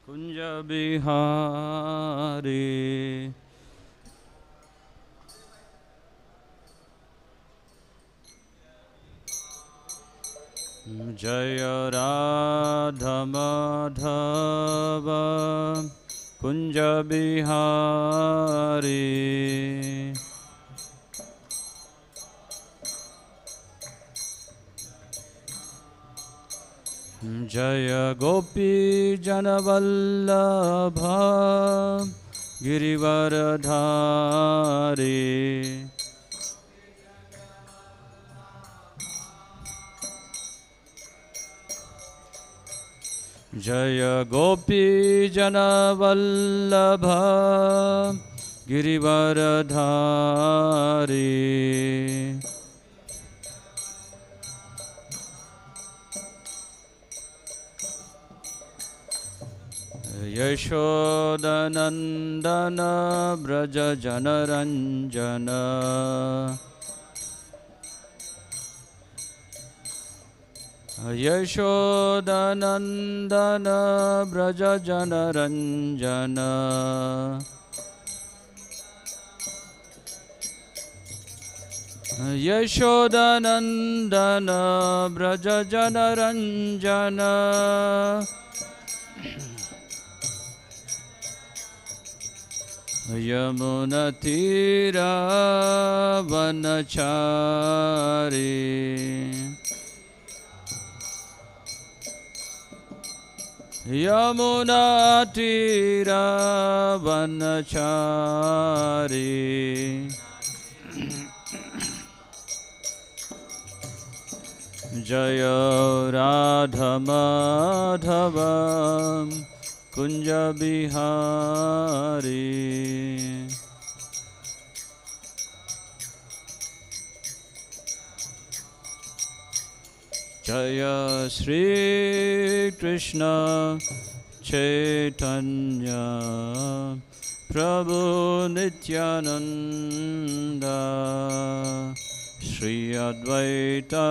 Kunja Bihari. Jaya Radha Madhava Kunja Bihari. Jaya Gopi Janavallabha Girivaradhari. Jaya Gopi Janavallabha Girivaradhari. Yashodanandana Braja Janaranjana. Yashodanandana Braja Janaranjana. Yashodanandana Braja Janaranjana. Yamuna Tira Vanachari. Yamuna Tira Vanachari. Jaya Radha Madhava Kunja Bihari. Jaya Shri Krishna Chaitanya Prabhu Nityananda Shri Advaita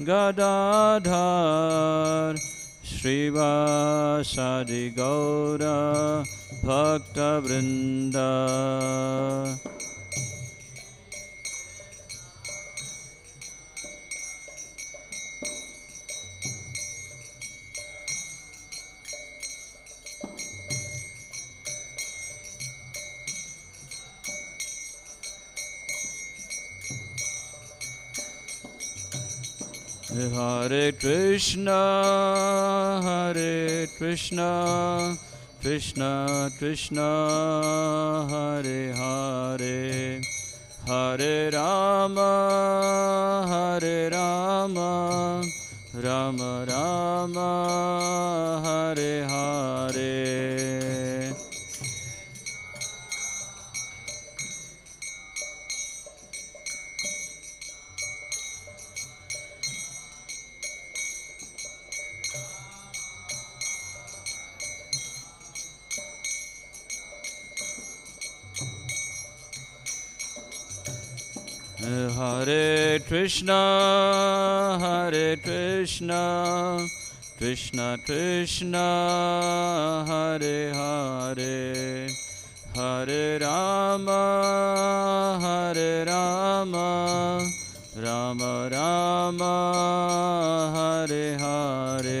Gadadhar Srivasadi Gaura Bhakta Vrinda. Hare Krishna, Krishna Krishna, Hare Hare, Hare Rama, Rama Rama, Hare Hare. Hare Krishna, Krishna Krishna, Hare Hare, Hare Rama, Rama Rama, Hare Hare.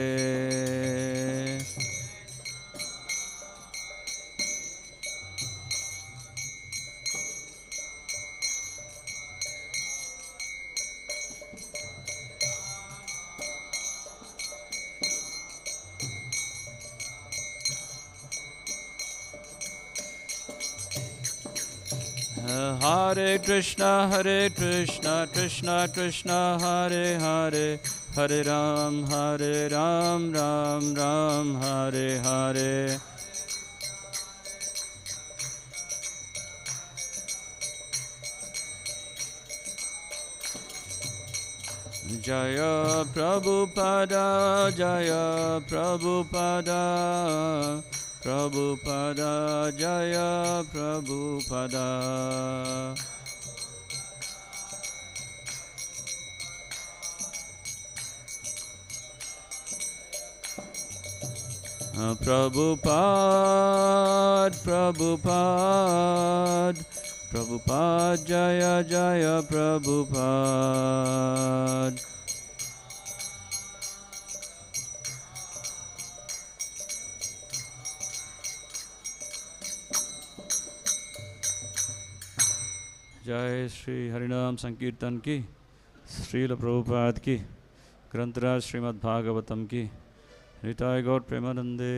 Hare Krishna, Krishna Krishna, Hare Hare, Hare Ram, Ram Ram, Hare Hare. Jaya Prabhupada, Jaya Prabhupada, Prabhupada, Jaya Prabhupada. Prabhupada, Prabhupada, Prabhupada, Jaya Jaya Prabhupada. जय श्री हरिनाम संकीर्तन की, श्रील प्रभुपाद की, ग्रंथराज श्रीमद् भागवतम की, निताय गौर प्रेमानंदे।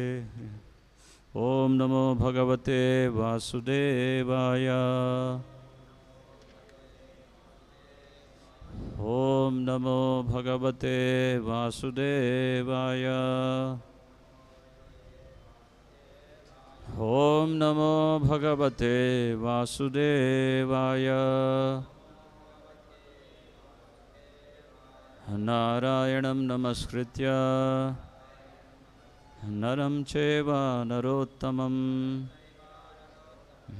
ओम नमो भगवते वासुदेवाय। ओम नमो भगवते वासुदेवाय। ओम नमो भगवते वासुदेवाय। नारायणं नमस्कृत्य नरं चैव नरोत्तमं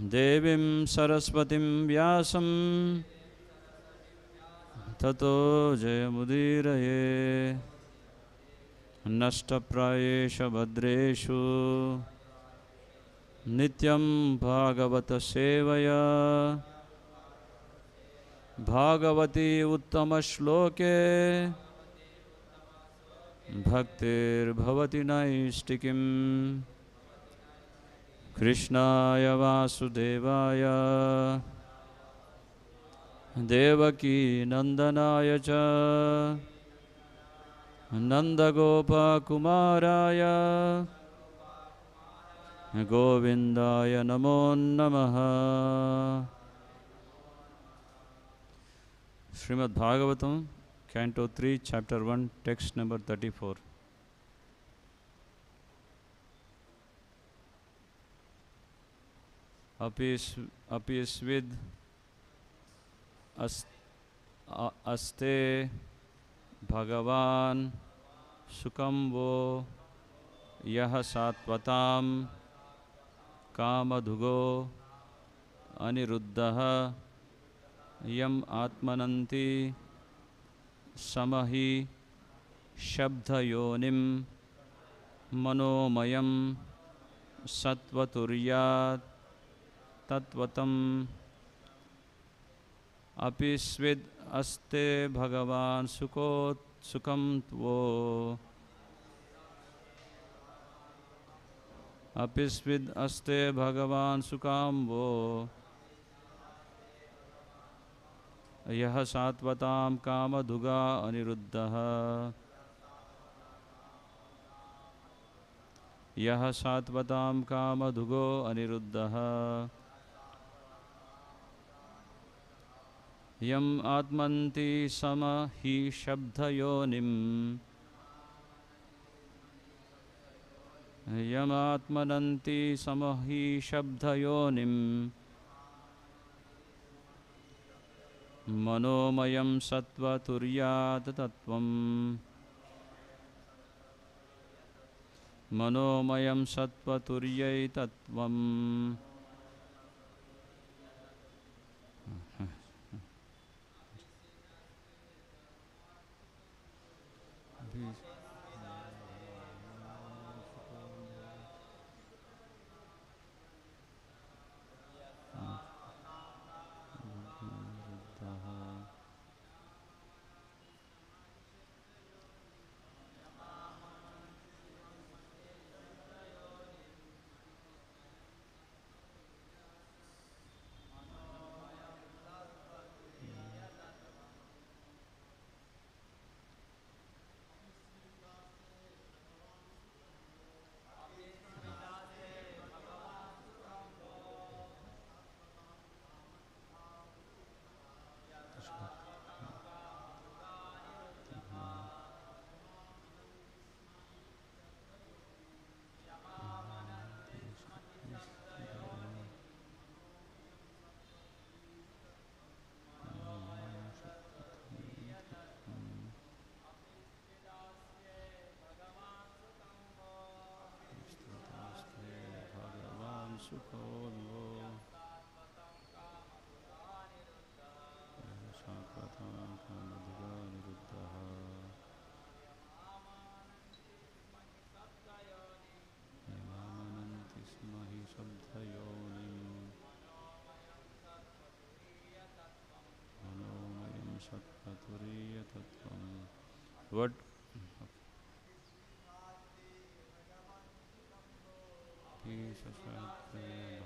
देवीं सरस्वतीं व्यासं ततो जयमुदीरये। नष्टप्रायेषु भद्रेषु नित्यं भागवत सेवया। भागवती उत्तमश्लोके भक्तिर्भवति नैष्टिकीम्। कृष्णाय वासुदेवाय देवकी नंदनाय च नंदगोपकुमाराय गोविंदाय नमो नमः। Shrimad Bhagavatam canto 3 chapter 1 text number 34। अपिस्विद अस्ते भगवान सुखं वो यह सात्वतां कामधुगो अनिरुद्धः यम आत्मनन्ति समहि शब्दयोनिं मनोमयं सत्वतुर्यात् तत्वतम्। अपिस्विद् अस्ते भगवान् सुखं वो। अपिस्विद् अस्ते भगवान् सुखं वो यह सात्वतां कामधुगा अनिरुद्धः। यह सात्वतां कामधुगो अनिरुद्धः यम आत्मन्ति सम हि शब्दयोनिम्। यम आत्मनन्ति सम हि शब्दयोनिम् मनोमयं सत्वतुर्यात् तत्त्वम्। मनोमयं सत्वतुर्यै तत्त्वम्। Turiya Tattvam. What?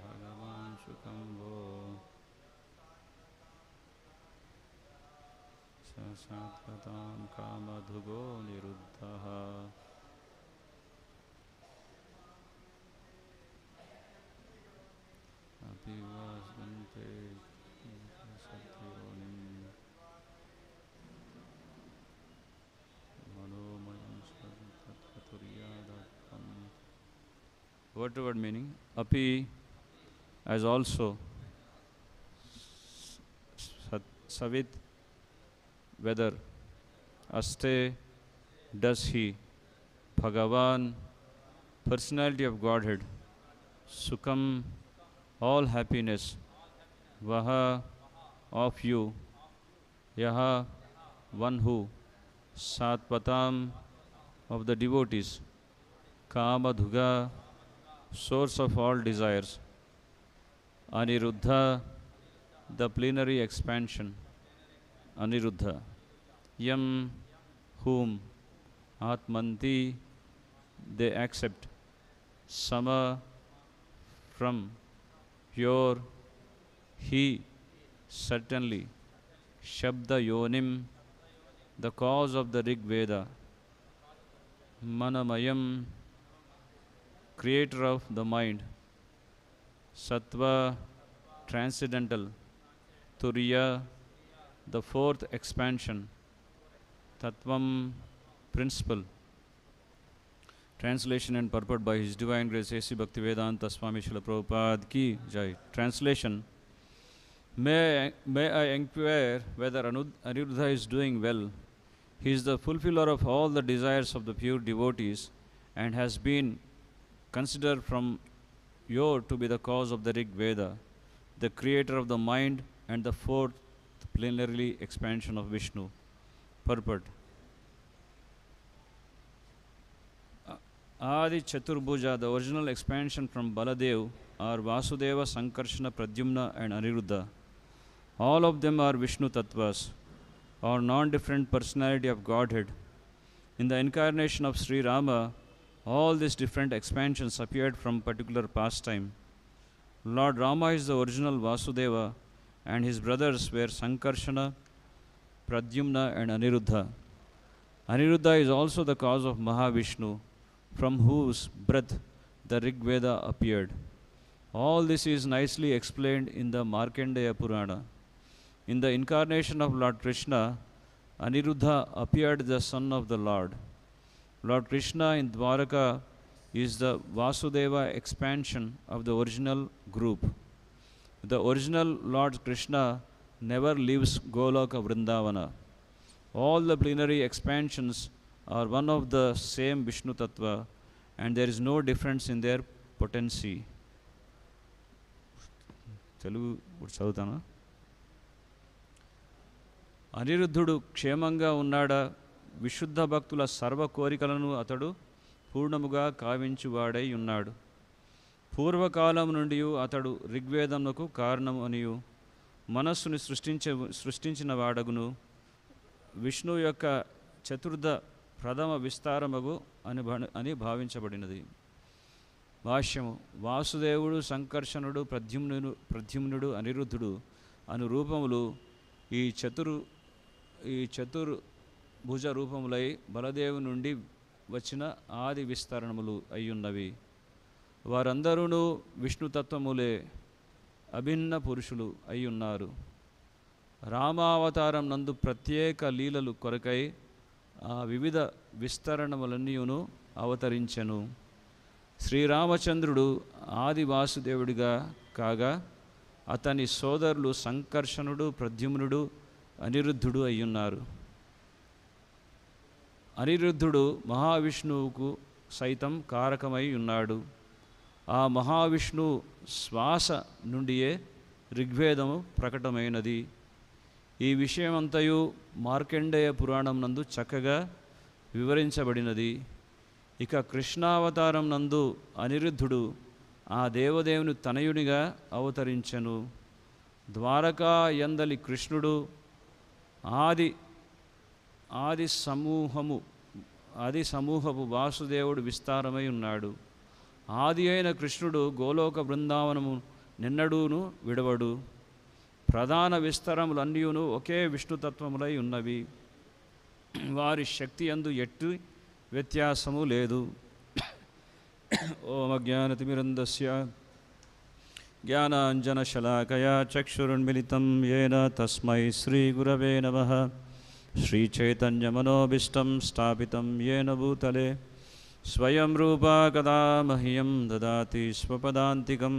Bhagavan Shukambo Sasatkatam Kamadhugo Niruddhaha. Abhivasvante Satyonim Manomayam Tatkaturiyadatam. What word meaning? Api as also Savit whether Aste does he Bhagavan personality of Godhead Sukham all happiness Vaha of you Yaha one who Satpatam of the devotees Kamadhuga source of all desires Aniruddha the plenary expansion Aniruddha Yam whom Atmanti they accept Sama from pure he certainly Shabda Yonim the cause of the Rig Veda Manamayam creator of the mind Sattva transcendental Turiya the fourth expansion Tattvam principle. Translation and purport by His Divine Grace A.C. Bhaktivedanta Swami Srila Prabhupada Ki Jai. Translation. May I inquire whether Aniruddha is doing well? He is the fulfiller of all the desires of the pure devotees and has been considered from yore to be the cause of the Rig Veda, the creator of the mind and the fourth plenary expansion of Vishnu. Purport. Adi Chaturbhuja, the original expansion from Baladev, are Vasudeva, Sankarshana, Pradyumna and Aniruddha. All of them are Vishnu Tattvas, or non-different personality of Godhead. In the incarnation of Sri Rama, all these different expansions appeared from particular pastime. Lord Rama is the original Vasudeva, and his brothers were Sankarshana, Pradyumna and Aniruddha. Aniruddha is also the cause of Mahavishnu, from whose breath the Rig Veda appeared. All this is nicely explained in the Markandeya Purana. In the incarnation of Lord Krishna, Aniruddha appeared the son of the Lord. Lord Krishna in Dwaraka is the Vasudeva expansion of the original group. The original Lord Krishna never leaves Goloka Vrindavana. All the plenary expansions are one of the same Vishnu Tattva, and there is no difference in their potency. Telugu చదువుతానా? అనిరుద్ధుడు క్షేమంగా ఉన్నాడా? విశుద్ధ భక్తుల సర్వ కోరికలను అతడు పూర్ణముగా కావించువాడై ఉన్నాడు. పూర్వకాలం నుండి అతడు ఋగ్వేదమునకు కారణము అనియు మనస్సుని సృష్టించిన వాడగును విష్ణు యొక్క చతుర్థ ప్రథమ విస్తారమగు అని భావించబడినది. భాష్యము. వాసుదేవుడు, సంకర్షణుడు, ప్రద్యుమ్నుడు, అనిరుద్ధుడు అను రూపములు ఈ చతుర్భుజ రూపములై బలదేవు నుండి వచ్చిన ఆది విస్తరణములు అయ్యున్నవి. వారందరూ విష్ణుతత్వములే అభిన్న పురుషులు అయ్యున్నారు. రామావతారం నందు ప్రత్యేక లీలలు కొరకై ఆ వివిధ విస్తరణములన్నీయును అవతరించెను. శ్రీరామచంద్రుడు ఆది వాసుదేవుడిగా కాగా అతని సోదరులు సంకర్షణుడు, ప్రద్యుమ్నుడు, అనిరుద్ధుడు అయ్యున్నారు. అనిరుద్ధుడు మహావిష్ణువుకు సైతం కారకమై ఉన్నాడు. ఆ మహావిష్ణు శ్వాస నుండియే ఋగ్వేదము ప్రకటమైనది. ఈ విషయమంతయు మార్కండేయ పురాణం నందు చక్కగా వివరించబడినది. ఇక కృష్ణావతారం నందు అనిరుద్ధుడు ఆ దేవదేవుని తనయునిగా అవతరించెను. ద్వారకా యందలి కృష్ణుడు ఆది ఆది సమూహపు వాసుదేవుడు విస్తారమై ఉన్నాడు. ఆది అయిన కృష్ణుడు గోలోక బృందావనము నిన్నడూను విడవడు. ప్రధాన విస్తరములన్నీయును ఒకే విష్ణుతత్వములై ఉన్నవి. వారి శక్తి యందు ఎట్టి వ్యత్యాసము లేదు. ఓం అజ్ఞానతిమిరంధస్య జ్ఞానాంజనశలాకయా చక్షురున్మిలితం యేన తస్మై శ్రీగురవే నమః. శ్రీచైతన్యమనోభీష్టం స్థాపితం యేన భూతలే స్వయం రూపా కదా మह्यं దదాతి స్వపదాంతికం.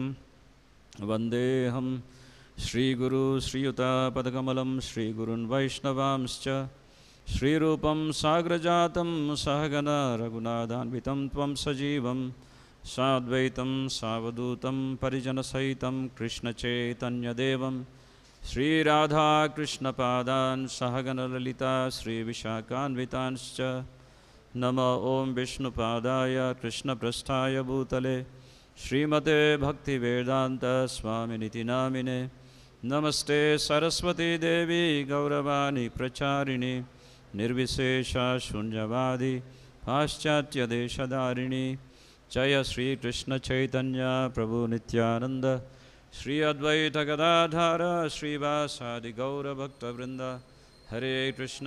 వందేహం శ్రీగురు శ్రీయుతాపదకమలం శ్రీగురున్ వైష్ణవాంశ్చ శ్రీరూపం సాగ్రజాతం సహగణ రఘునాథాన్వితం త్వం సజీవం సాద్వైతం సావధూతం పరిజనసహితం కృష్ణచైతన్యదేవం శ్రీరాధాకృష్ణపాదాన్ సహగణ లలితా శ్రీవిశాఖాన్వితాంశ్చ. నమ ఓం విష్ణుపాదాయ కృష్ణప్రస్థాయ భూతలే శ్రీమతే భక్తివేదాంత స్వామినితి నామినే. నమస్తే సరస్వతీ దేవి గౌరవాణి ప్రచారిణి నిర్విశేష శూన్యవాది పాశ్చాత్యదేశధారిణి. జయ శ్రీకృష్ణ చైతన్య ప్రభు నిత్యానంద శ్రీ అద్వైత గదాధార శ్రీవాసాది గౌరభక్తవృంద. హరే కృష్ణ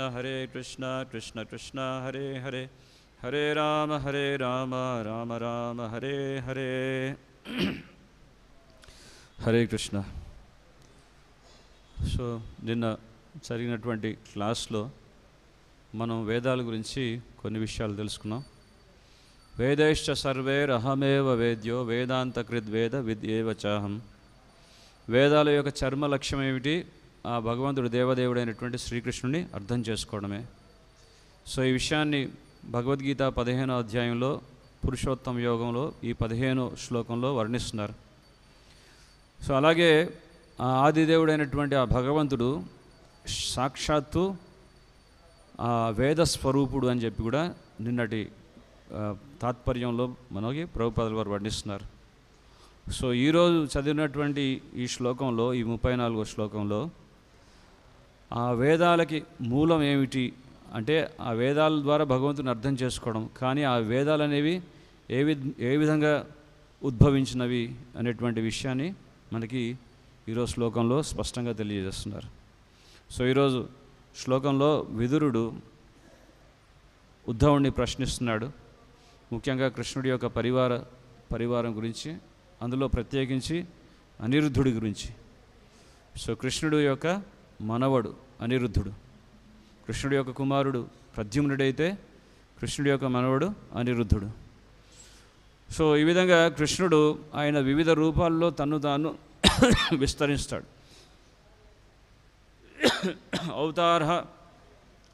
కృష్ణ కృష్ణ హరే హరే హరే రామ రామ రామ హరే హరే. హరే కృష్ణ. సో నిన్న జరిగినటువంటి క్లాస్లో మనం వేదాల గురించి కొన్ని విషయాలు తెలుసుకున్నాం. వేదైశ్చ సర్వేరహమేవ వేద్యో వేదాంతకృద్వేద విద్యేవ చాహం. వేదాల యొక్క చర్మ లక్ష్యం ఏమిటి? ఆ భగవంతుడు దేవదేవుడైనటువంటి శ్రీకృష్ణుని అర్థం చేసుకోవడమే. సో ఈ విషయాన్ని భగవద్గీత 15వ అధ్యాయంలో పురుషోత్తమ యోగంలో ఈ 15వ శ్లోకంలో వర్ణిస్తున్నారు. సో అలాగే ఆ ఆదిదేవుడైనటువంటి ఆ భగవంతుడు సాక్షాత్తు ఆ వేద స్వరూపుడు అని చెప్పి కూడా నిన్నటి తాత్పర్యంలో మనకి ప్రభుపాదుల వారు వర్ణిస్తున్నారు. సో ఈరోజు చదివినటువంటి ఈ శ్లోకంలో, ఈ 34వ శ్లోకంలో ఆ వేదాలకి మూలం ఏమిటి అంటే ఆ వేదాల ద్వారా భగవంతుని అర్థం చేసుకోవడం. కానీ ఆ వేదాలు అనేవి ఏ విధంగా ఉద్భవించినవి అనేటువంటి విషయాన్ని మనకి ఈరోజు శ్లోకంలో స్పష్టంగా తెలియజేస్తున్నారు. సో ఈరోజు శ్లోకంలో విదురుడు ఉద్ధవుణ్ణి ప్రశ్నిస్తున్నాడు. ముఖ్యంగా కృష్ణుడి యొక్క పరివారం గురించి, అందులో ప్రత్యేకించి అనిరుద్ధుడి గురించి. సో కృష్ణుడు యొక్క మనవడు అనిరుద్ధుడు, కృష్ణుడి యొక్క కుమారుడు ప్రద్యుమ్నుడైతే కృష్ణుడి యొక్క మనవడు అనిరుద్ధుడు. సో ఈ విధంగా కృష్ణుడు ఆయన వివిధ రూపాల్లో తన్ను తాను విస్తరిస్తాడు. అవతార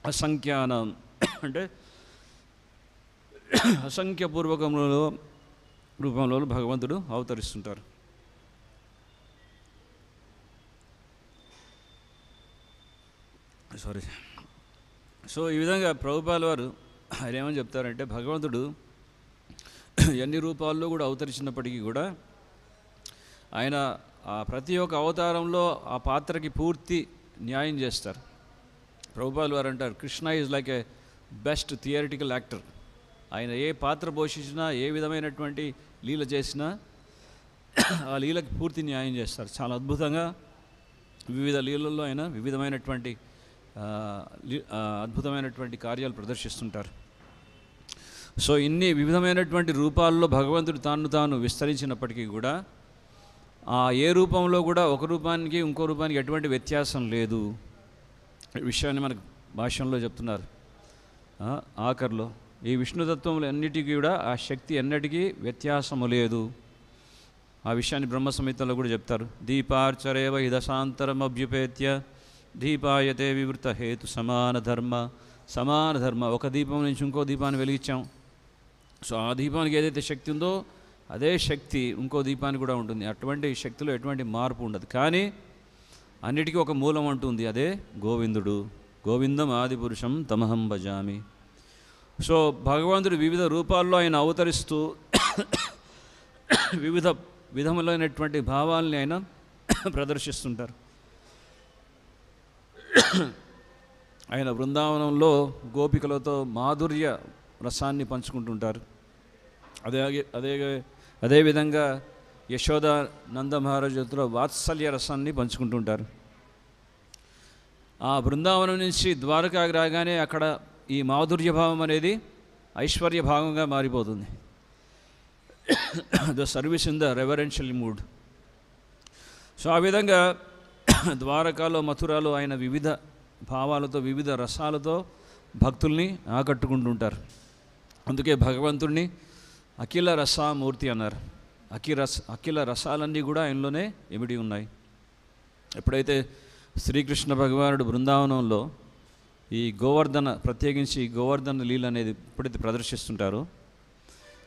అసంఖ్యానం అంటే అసంఖ్యపూర్వకంలో రూపంలో భగవంతుడు అవతరిస్తుంటారు. సో ఈ విధంగా ప్రభుపాదుల వారు ఆయన ఏమని చెప్తారంటే భగవంతుడు ఎన్ని రూపాల్లో కూడా అవతరించినప్పటికీ కూడా ఆయన ఆ ప్రతి ఒక్క అవతారంలో ఆ పాత్రకి పూర్తి న్యాయం చేస్తారు. ప్రభుపాదుల వారు అంటారు Krishna is like A best theoretical actor. ఆయన ఏ పాత్ర పోషించినా, ఏ విధమైనటువంటి లీల చేసినా ఆ లీలకి పూర్తి న్యాయం చేస్తారు. చాలా అద్భుతంగా వివిధ లీలల్లో ఆయన వివిధమైనటువంటి అద్భుతమైనటువంటి కార్యాలు ప్రదర్శిస్తుంటారు. సో ఇన్ని వివిధమైనటువంటి రూపాల్లో భగవంతుడు తాను విస్తరించినప్పటికీ కూడా ఆ ఏ రూపంలో కూడా ఒక రూపానికి ఇంకో రూపానికి ఎటువంటి వ్యత్యాసం లేదు. ఈ విషయాన్ని మనకు భాష్యంలో చెప్తున్నారు. ఆఖరిలో ఈ విష్ణుతత్వములు అన్నిటికీ కూడా ఆ శక్తి ఎన్నటికీ వ్యత్యాసము లేదు. ఆ విషయాన్ని బ్రహ్మ సంహితలో కూడా చెప్తారు. దీపార్చరేవ హిదశాంతరం అభ్యుపేత్య దీపాయతే వివృత హేతు సమాన ధర్మ. ఒక దీపం నుంచి ఇంకో దీపాన్ని వెలిగించాం. సో ఆ దీపానికి ఏదైతే శక్తి ఉందో అదే శక్తి ఇంకో దీపానికి కూడా ఉంటుంది. అటువంటి శక్తిలో ఎటువంటి మార్పు ఉండదు. కానీ అన్నిటికీ ఒక మూలం ఉంటుంది, అదే గోవిందుడు. గోవిందం ఆది పురుషం తమహం భజామి. సో భగవంతుడు వివిధ రూపాల్లో ఆయన అవతరిస్తూ వివిధ విధములైనటువంటి భావాల్ని ఆయన ప్రదర్శిస్తుంటారు. ఆయన బృందావనంలో గోపికలతో మాధుర్య రసాన్ని పంచుకుంటుంటారు. అదేవిధంగా యశోద నంద మహారాజుతో వాత్సల్య రసాన్ని పంచుకుంటుంటారు. ఆ బృందావనం నుంచి ద్వారకాకి రాగానే అక్కడ ఈ మాధుర్య భావం అనేది ఐశ్వర్య భావంగా మారిపోతుంది. The service in the reverential mood. So ఆ విధంగా ద్వారకాలో మథురాలో ఆయన వివిధ భావాలతో వివిధ రసాలతో భక్తుల్ని ఆకట్టుకుంటుంటారు. అందుకే భగవంతుడిని అఖిల రసామూర్తి అన్నారు. అఖిల రసాలన్నీ కూడా ఆయనలోనే ఇమిడి ఉన్నాయి. ఎప్పుడైతే శ్రీకృష్ణ భగవానుడు బృందావనంలో ఈ గోవర్ధన, ప్రత్యేకించి గోవర్ధన లీల అనేది ఎప్పుడైతే ప్రదర్శిస్తుంటారో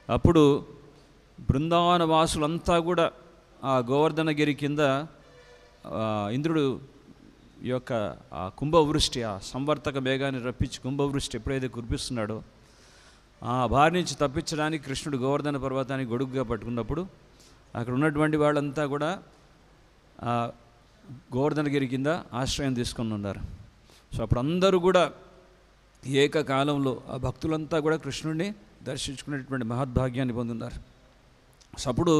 అప్పుడు బృందావన వాసులంతా కూడా ఆ గోవర్ధనగిరి కింద ఇంద్రుడు యొక్క ఆ కుంభవృష్టి, ఆ సంవర్తక మేఘాన్ని రప్పించి కుంభవృష్టి ఎప్పుడైతే కురిపిస్తున్నాడో ఆ బారి నుంచి తప్పించడానికి కృష్ణుడు గోవర్ధన పర్వతాన్ని గొడుగుగా పట్టుకున్నప్పుడు అక్కడ ఉన్నటువంటి వాళ్ళంతా కూడా ఆ గోవర్ధనగిరి కింద ఆశ్రయం తీసుకొని ఉన్నారు. సో అప్పుడు అందరూ కూడా ఏకకాలంలో ఆ భక్తులంతా కూడా కృష్ణుడిని దర్శించుకునేటువంటి మహద్భాగ్యాన్ని పొందున్నారు. సో అప్పుడు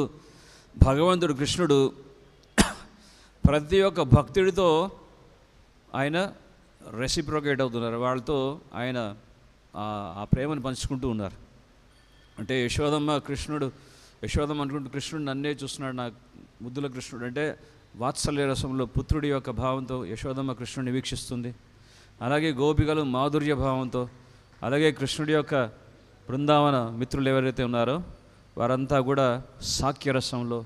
భగవంతుడు కృష్ణుడు ప్రతి ఒక్క భక్తుడితో ఆయన రెసిప్రోకేట్ అవుతున్నారు. వాళ్ళతో ఆయన ఆ ప్రేమను పంచుకుంటూ ఉన్నారు. అంటే యశోదమ్మ అనుకుంటూ కృష్ణుడు నన్నే చూస్తున్నాడు, నా ముద్దుల కృష్ణుడు అంటే వాత్సల్య రసంలో పుత్రుడి యొక్క భావంతో యశోదమ్మ కృష్ణుడిని వీక్షిస్తుంది. అలాగే గోపికలు మాధుర్య భావంతో, అలాగే కృష్ణుడి యొక్క బృందావన మిత్రులు ఎవరైతే ఉన్నారో వారంతా కూడా సాఖ్యరసంలో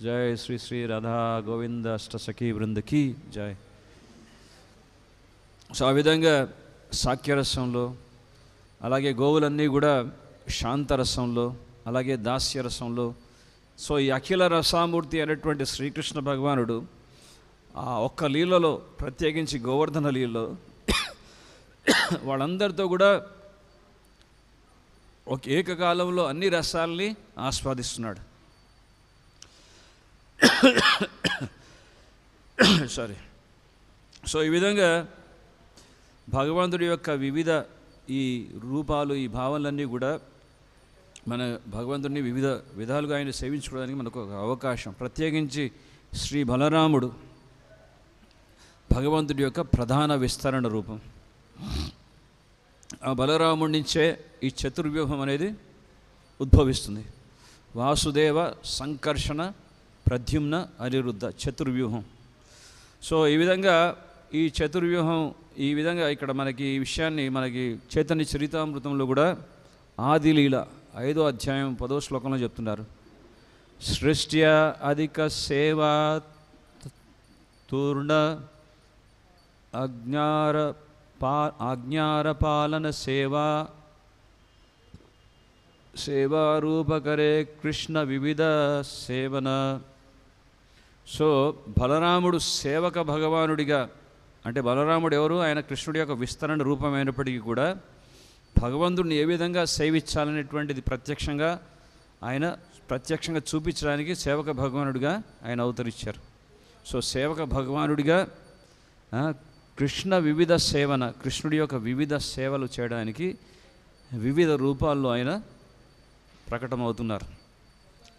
జయ శ్రీ శ్రీ రాధా గోవింద అష్టసఖీ బృందకి జయ. సో ఆ విధంగా సాఖ్యరసంలో, అలాగే గోవులన్నీ కూడా శాంతరసంలో, అలాగే దాస్యరసంలో. సో ఈ అఖిల రసామూర్తి అనేటువంటి శ్రీకృష్ణ భగవానుడు ఆ ఒక్క లీలలో, ప్రత్యేకించి గోవర్ధన లీలలో వాళ్ళందరితో కూడా ఒక ఏకకాలంలో అన్ని రసాలని ఆస్వాదిస్తున్నాడు. సారీ. సో ఈ విధంగా భగవంతుడి యొక్క వివిధ ఈ రూపాలు, ఈ భావాలన్నీ కూడా మన భగవంతుడిని వివిధ విధాలుగా ఆయన సేవించుకోవడానికి మనకు ఒక అవకాశం. ప్రత్యేకించి శ్రీ బలరాముడు భగవంతుడి యొక్క ప్రధాన విస్తరణ రూపం. ఆ బలరాముడి నుంచే ఈ చతుర్వ్యూహం అనేది ఉద్భవిస్తుంది. వాసుదేవ, సంకర్షణ, ప్రద్యుమ్న, అనిరుద్ధ చతుర్వ్యూహం. సో ఈ విధంగా ఈ చతుర్వ్యూహం, ఈ విధంగా ఇక్కడ మనకి ఈ విషయాన్ని మనకి చైతన్య చరితామృతంలో కూడా ఆదిలీల 5వ అధ్యాయం 10వ శ్లోకంలో చెప్తున్నారు. సృష్ట్య అధిక సేవా తూర్ణ ఆజ్ఞారపాలన సేవారూపకరే కృష్ణ వివిధ సేవన. సో బలరాముడు సేవక భగవానుడిగా, అంటే బలరాముడు ఎవరు? ఆయన కృష్ణుడి యొక్క విస్తరణ రూపమైనప్పటికీ కూడా భగవంతుడిని ఏ విధంగా సేవించాలనేటువంటిది ప్రత్యక్షంగా చూపించడానికి సేవక భగవానుడిగా ఆయన అవతరించారు. సో సేవక భగవానుడిగా కృష్ణ వివిధ సేవన, కృష్ణుడి యొక్క వివిధ సేవలు చేయడానికి వివిధ రూపాల్లో ఆయన ప్రకటమవుతున్నారు.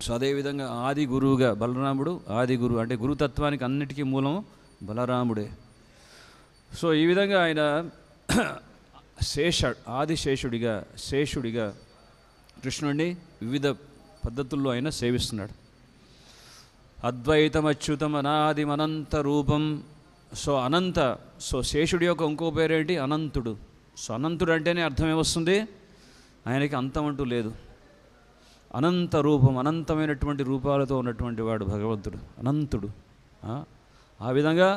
సో అదేవిధంగా ఆది గురువుగా బలరాముడు, ఆది గురువు అంటే గురుతత్వానికి అన్నిటికీ మూలం బలరాముడే. సో ఈ విధంగా ఆయన శేషుడిగా కృష్ణుడిని వివిధ పద్ధతుల్లో ఆయన సేవిస్తున్నాడు. అద్వైతం అచ్యుతం అనాదిమనంత రూపం. సో శేషుడి యొక్క ఇంకో పేరేంటి? అనంతుడు. సో అనంతుడు అంటేనే అర్థం ఏమొస్తుంది? ఆయనకి అంతం అంటూ లేదు. అనంత రూపం, అనంతమైనటువంటి రూపాలతో ఉన్నటువంటి వాడు భగవంతుడు, అనంతుడు. ఆ విధంగా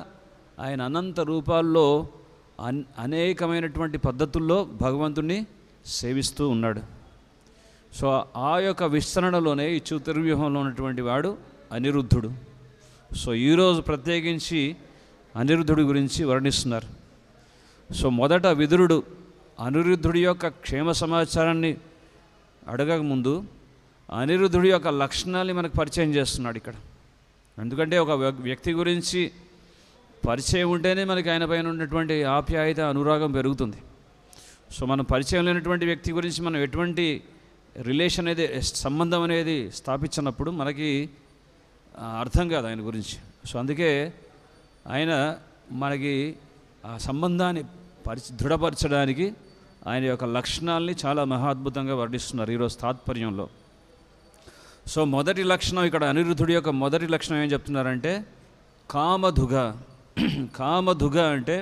ఆయన అనంత రూపాల్లో అనేకమైనటువంటి పద్ధతుల్లో భగవంతుణ్ణి సేవిస్తూ ఉన్నాడు. సో ఆ యొక్క విస్తరణలోనే ఈ చతుర్వ్యూహంలో ఉన్నటువంటి వాడు అనిరుద్ధుడు. సో ఈరోజు ప్రత్యేకించి అనిరుద్ధుడి గురించి వర్ణిస్తున్నారు. సో మొదట విదురుడు అనిరుద్ధుడి యొక్క క్షేమ సమాచారాన్ని అడగకముందు అనిరుద్ధుడి యొక్క లక్షణాన్ని మనకు పరిచయం చేస్తున్నాడు ఇక్కడ. ఎందుకంటే ఒక వ్యక్తి గురించి పరిచయం ఉంటేనే మనకి ఆయన పైన ఉన్నటువంటి ఆప్యాయత, అనురాగం పెరుగుతుంది. సో మనం పరిచయం లేనటువంటి వ్యక్తి గురించి మనం ఎటువంటి రిలేషన్ అనేది, సంబంధం అనేది స్థాపించినప్పుడు మనకి అర్థం కాదు ఆయన గురించి. సో అందుకే ఆయన మనకి ఆ సంబంధాన్ని దృఢపరచడానికి ఆయన యొక్క లక్షణాలని చాలా మహాద్భుతంగా వర్ణిస్తున్నారు ఈరోజు తాత్పర్యంలో. సో మొదటి లక్షణం, ఇక్కడ అనిరుద్ధుడి యొక్క మొదటి లక్షణం ఏం చెప్తున్నారంటే కామధుగ. కామధుగ అంటే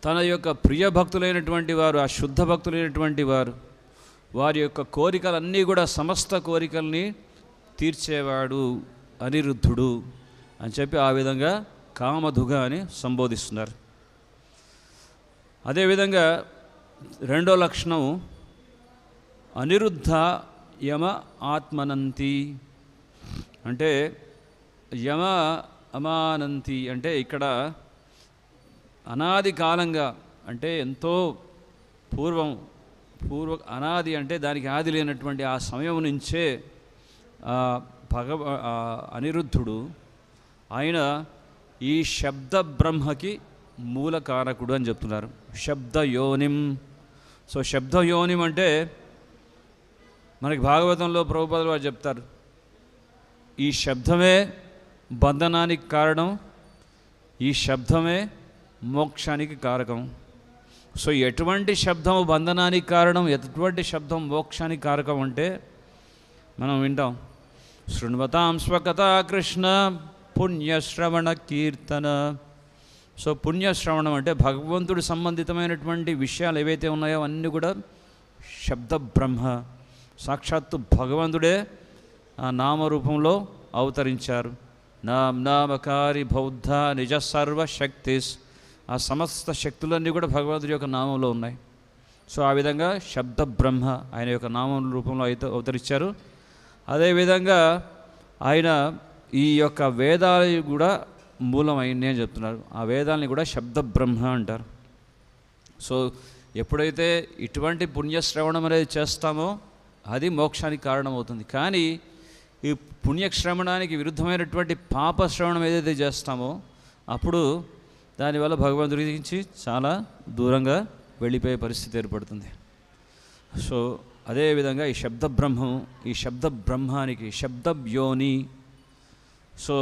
తన యొక్క ప్రియ భక్తులైనటువంటి వారు, ఆ శుద్ధ భక్తులైనటువంటి వారు, వారి యొక్క కోరికలన్నీ కూడా, సమస్త కోరికల్ని తీర్చేవాడు అనిరుద్ధుడు అని చెప్పి ఆ విధంగా కామధుగ అని సంబోధిస్తున్నారు. అదేవిధంగా రెండో లక్షణం అనిరుద్ధ యమ ఆత్మనంతి. అంటే యమ అమానంతి అంటే ఇక్కడ అనాది కాలంగా, అంటే ఎంతో అనాది అంటే దానికి ఆది లేనటువంటి ఆ సమయం నుంచే అనిరుద్ధుడు ఆయన ఈ శబ్ద బ్రహ్మకి మూల కారకుడు అని చెప్తున్నారు. శబ్దయోనిం. సో శబ్దయోనిం అంటే మనకి భాగవతంలో ప్రభుపాదులు వారు చెప్తారు, ఈ శబ్దమే బంధనానికి కారణం, ఈ శబ్దమే మోక్షానికి కారకం. సో ఎటువంటి శబ్దం బంధనానికి కారణం, ఎటువంటి శబ్దం మోక్షానికి కారకం అంటే మనం వింటాం, శృణ్వతాం స్వకథా కృష్ణ పుణ్యశ్రవణ కీర్తన. సో పుణ్యశ్రవణం అంటే భగవంతుడి సంబంధితమైనటువంటి విషయాలు ఏవైతే ఉన్నాయో అన్నీ కూడా శబ్ద బ్రహ్మ, సాక్షాత్తు భగవంతుడే ఆ నామరూపంలో అవతరించారు. నామకారి బౌద్ధ నిజ సర్వశక్తిస్, ఆ సమస్త శక్తులన్నీ కూడా భగవంతుడి యొక్క నామంలో ఉన్నాయి. సో ఆ విధంగా శబ్ద బ్రహ్మ ఆయన యొక్క నామం రూపంలో అయితే అవతరించారు. అదేవిధంగా ఆయన ఈ యొక్క వేదాలు కూడా మూలమైంది అని చెప్తున్నారు. ఆ వేదాలని కూడా శబ్ద బ్రహ్మ అంటారు. సో ఎప్పుడైతే ఇటువంటి పుణ్యశ్రవణం అనేది చేస్తామో అది మోక్షానికి కారణమవుతుంది. కానీ ఈ పుణ్యశ్రవణానికి విరుద్ధమైనటువంటి పాపశ్రవణం ఏదైతే చేస్తామో అప్పుడు దానివల్ల భగవంతుడి నుంచి చాలా దూరంగా వెళ్ళిపోయే పరిస్థితి ఏర్పడుతుంది. సో అదేవిధంగా ఈ శబ్ద బ్రహ్మం, ఈ శబ్ద బ్రహ్మానికి శబ్ద యోని. సో